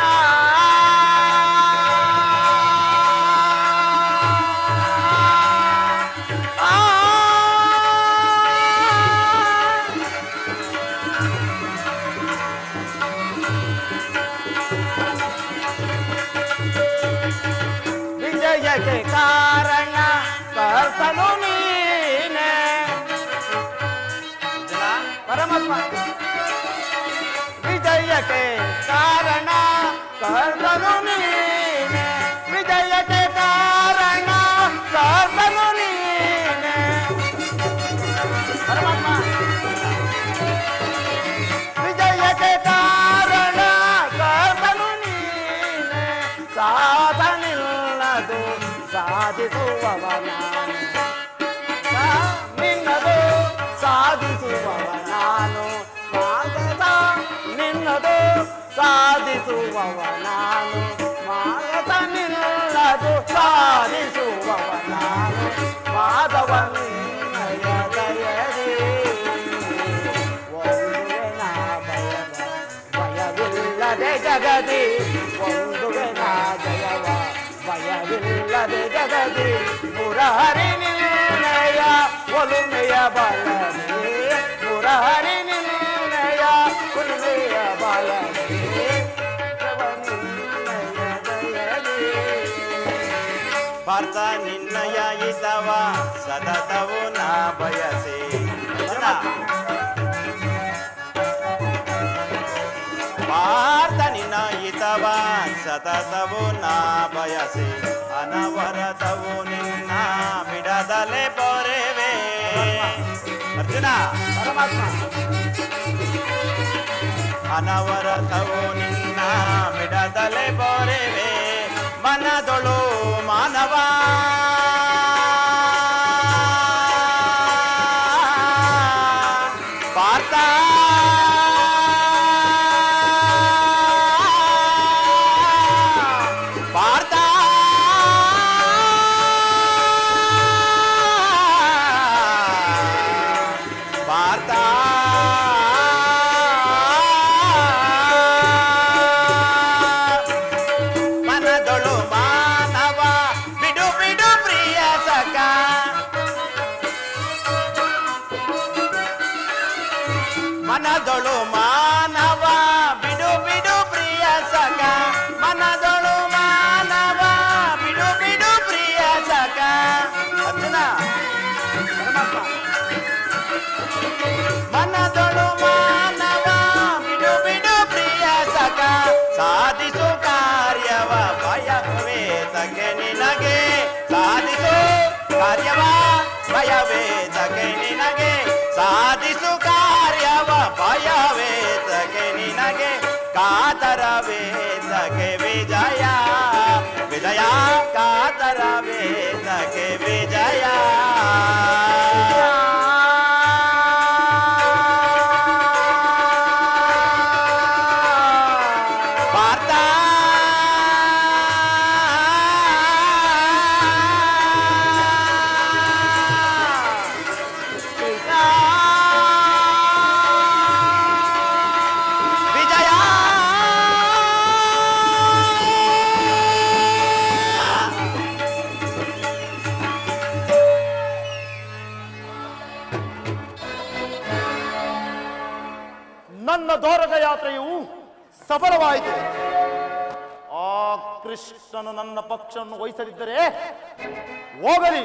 S1: ವಿಜಯಕ್ಕೆ ಕಾರಣ ಕರ್ತನು ನೀನೆ. ಪರಮಾತ್ಮ, ವಿಜಯಕ್ಕೆ ಕಾರಣ ಕರ್ತನು ನೀನೆ. ವಿಜಯಕ್ಕೆ ಕಾರಣ ಕರ್ತನು ನೀನೆ. ಪರಮಾತ್ಮ, ವಿಜಯಕ್ಕೆ ಕಾರಣ ಕರ್ತನು ನೀನೆ. ಸಾಧನಿಲ್ಲದು ಸಾಧಿಸುವವ ನಾನು, ನಿನ್ನದು ಸಾಧಿಸುವವ ನಾನು. ನಿನ್ನದು ಸಾಧಿಸುವವ ನಾನು ಮಾಯದ ನಿಲ್ಲದು ಸಾಧಿಸುವವ ನಾನು ಮಾಧವ ನಿನ್ನಯ ದಯದಿ ಒಂದುವೆ ನಾ ಭಯವಿಲ್ಲದೆ ಜಗದಿ ಒಂದುವೆ ನಾ ಜಯವ ಭಯವಿಲ್ಲದೆ ಜಗದಿ ಮುರಹರಿ ನಿನ್ನಯ ಒಲುಮೆಯ ಬಲದಿ ಮುರಹರಿ ನಿನ್ನಯ ಒಲುಮೆಯ ಬಲದಿ
S3: ಪಾರ್ಥ ನಿನ್ನಯ ಹಿತವ ಸತತವು ನಾ ಬಯಸೆ ಪಾರ್ಥ ನಿನ್ನ ಹಿತವ ಸತತವು ನಾ ಬಯಸೆ ಅನವರತವು ನಿನ್ನ ಬಿಡದಲೆ ಪೊರೆವೆ ಅರ್ಜುನ
S1: ಪರಮಾತ್ಮ
S3: ಅನವರತವು ನಿನ್ನ ಬಿಡದಲೆ ಪೊರೆವೆ ಮನದೊಳು ಮಾನವ ಪಾರ್ಥ ಪಾರ್ಥ ಪಾರ್ಥ ಮನದೊಳು ಮಾನವ ಬಿಡು ಬಿಡು ಪ್ರಿಯ ಸಖ ಮನದೊಳು ಮಾನವ ಬಿಡು ಬಿಡು ಪ್ರಿಯ ಸಖ ಮನದೊಳು ಮಾನವ ಬಿಡು ಬಿಡು ಪ್ರಿಯ ಸಖ ಅರ್ಜುನ ಮನದೊಳು ಮಾನವ ಬಿಡು ಬಿಡು ಪ್ರಿಯ ಸಖ ಸಾಧಿಸು ಕಾರ್ಯವ ಭಯವೇ ತಗೆ ನಿನಗೆ ಸಾಧಿಸು ಕಾರ್ಯವ ಭಯವೇ ತಗೆ ನಿನಗೆ ಸಾಧಿಸು ಕಾರ್ಯವ ಭಯವೇ ತಗೆ ನಿನಗೆ ಕಾತರವೇ ತಗೆ ವಿಜಯ ವಿಜಯ ಕಾತರವೇ ತಗೆ ವಿಜಯ ಪಾರ್ಥ ವಿಜಯ
S4: ನನ್ನ ದ್ವಾರಕ ಯಾತ್ರೆಯು ಸಫಲವಾಯಿತು. ಆ ಕೃಷ್ಣನು ನನ್ನ ಪಕ್ಷವನ್ನು ವಹಿಸದಿದ್ದರೆ ಹೋಗಲಿ.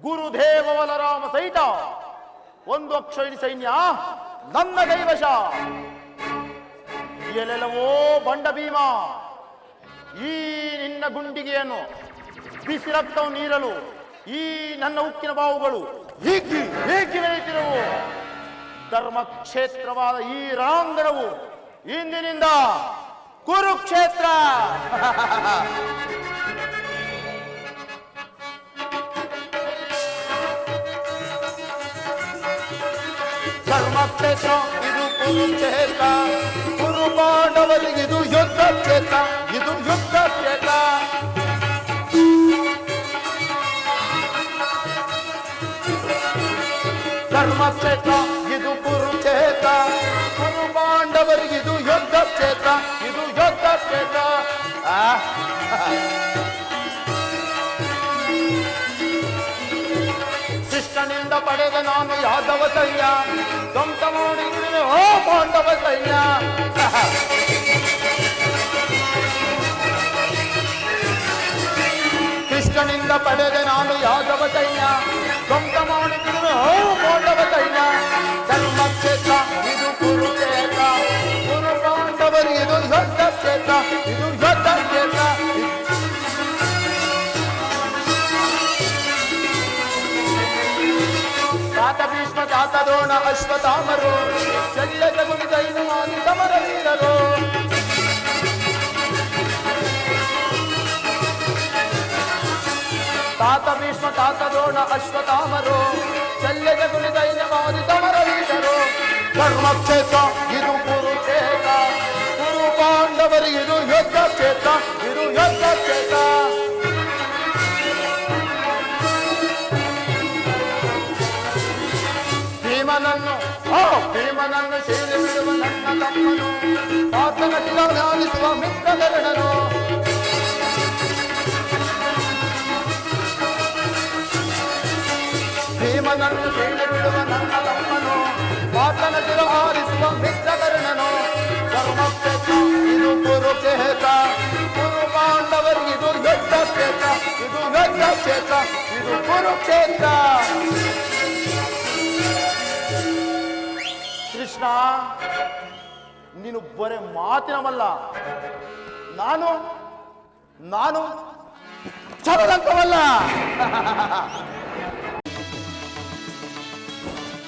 S4: ಗುರುದೇವ ಬಲರಾಮ ಸಹಿತ ಒಂದು ಅಕ್ಷೋಹಿಣಿ ಸೈನ್ಯ ನನ್ನ ಕೈವಶ. ಎಲ್ಲೆಲ್ಲವೋ ಬಂಡ ಭೀಮ, ಈ ನಿನ್ನ ಗುಂಡಿಗೆಯನ್ನು ಬಿಸಿ ರಕ್ತವನ್ನು ನೀರಲು ಈ ನನ್ನ ಉಕ್ಕಿನ ಬಾವುಗಳು ಹೀಗೆ ಬೆಳೆಯುತ್ತಿರುವು. ಧರ್ಮಕ್ಷೇತ್ರವಾದ ಈ ರಣಾಂಗಣವು ಇಂದಿನಿಂದ ಕುರುಕ್ಷೇತ್ರ. ಧರ್ಮಕ್ಷೇತ್ರ ಇದು ಕುರುಕ್ಷೇತ್ರ, ಕುರು ಪಾಂಡವರಿಗಿದು ಯುದ್ಧ ಕ್ಷೇತ್ರ, ಇದು ಯುದ್ಧ ಕ್ಷೇತ್ರ. ಧರ್ಮಕ್ಷೇತ್ರ ಇದು ಕುರುಕ್ಷೇತ್ರ, ಕುರು ಪಾಂಡವರಿಗಿದು ಯುದ್ಧ ಕ್ಷೇತ್ರ, ಇದು ಯುದ್ಧ ಕ್ಷೇತ್ರ. ಕೃಷ್ಣನಿಂದ ಪಡೆದ ನಾನು ಯಾದವ ಸೈನ್ಯ, ಧ್ವಂಸ ಮಾಡಿ ಓ ಪಾಂಡವ ಸೈನ್ಯ. ಕೃಷ್ಣನಿಂದ ಪಡೆದ ನಾನು ಯಾದವ ಸೈನ್ಯ, ಧ್ವಂಸ ಮಾಡಿ ಓ ಪಾಂಡವ ಸೈನ್ಯ. ಧರ್ಮಕ್ಷೇತ್ರ ಇದು ಕುರುಕ್ಷೇತ್ರ, ಕುರು ಪಾಂಡವರಿಗಿದು ಯುದ್ಧ ಕ್ಷೇತ್ರ, ಇದು ಯುದ್ಧ ಕ್ಷೇತ್ರ. ತಾತ ಭೀಷ್ಮ ತಾತ ದ್ರೋಣ ಅಶ್ವತ್ಥಾಮರು, ಶಲ್ಯದ ಗುಣಿದೈನು ಆದಿ ಸಮರ ವೀರರು. ತಾತ ಭೀಷ್ಮ ತಾತ ದ್ರೋಣ ಅಶ್ವತ್ಥಾಮರು, ಶಲ್ಯದ ಗುಣಿದೈನು ಆದಿ ಸಮರ ವೀರರು. ಧರ್ಮಕ್ಷೇತ್ರ ಇದು ಕುರುಕ್ಷೇತ್ರ,
S2: ಪಾಂಡವರಿಗಿದು ಯುದ್ಧ ಕ್ಷೇತ್ರ, ಇದು ಯುದ್ಧ ಕ್ಷೇತ್ರ. ಭೀಮನನ್ನು ಶೀಲಿ ಬಿಡುವ ನನ್ನ ತಮ್ಮನು, ಆತನ ಧ್ಯಾನಿಸುವ ಮಿತ್ರಕರ್ಣನು. ಭೀಮನನ್ನು ಶೀಲಿ ಬಿಡುವ ನನ್ನ ತಮ್ಮನು, ಆತನ ಆರಿಸುವ ಮಿತ್ರಕರ್ಣನು. ಧರ್ಮಕ್ಷೇತ್ರ ಇದು ಕುರುಕ್ಷೇತ್ರ, ಕುರು ಪಾಂಡವರಿಗಿದು ಯುದ್ಧ ಕ್ಷೇತ್ರ, ಇದು ಯುದ್ಧ ಕ್ಷೇತ್ರ, ಇದು ಕುರುಕ್ಷೇತ್ರ. ಕೃಷ್ಣ, ನೀನು ಬರೇ ಮಾತಿನವಲ್ಲ, ನಾನು ಛಲದಂಕವಲ್ಲ.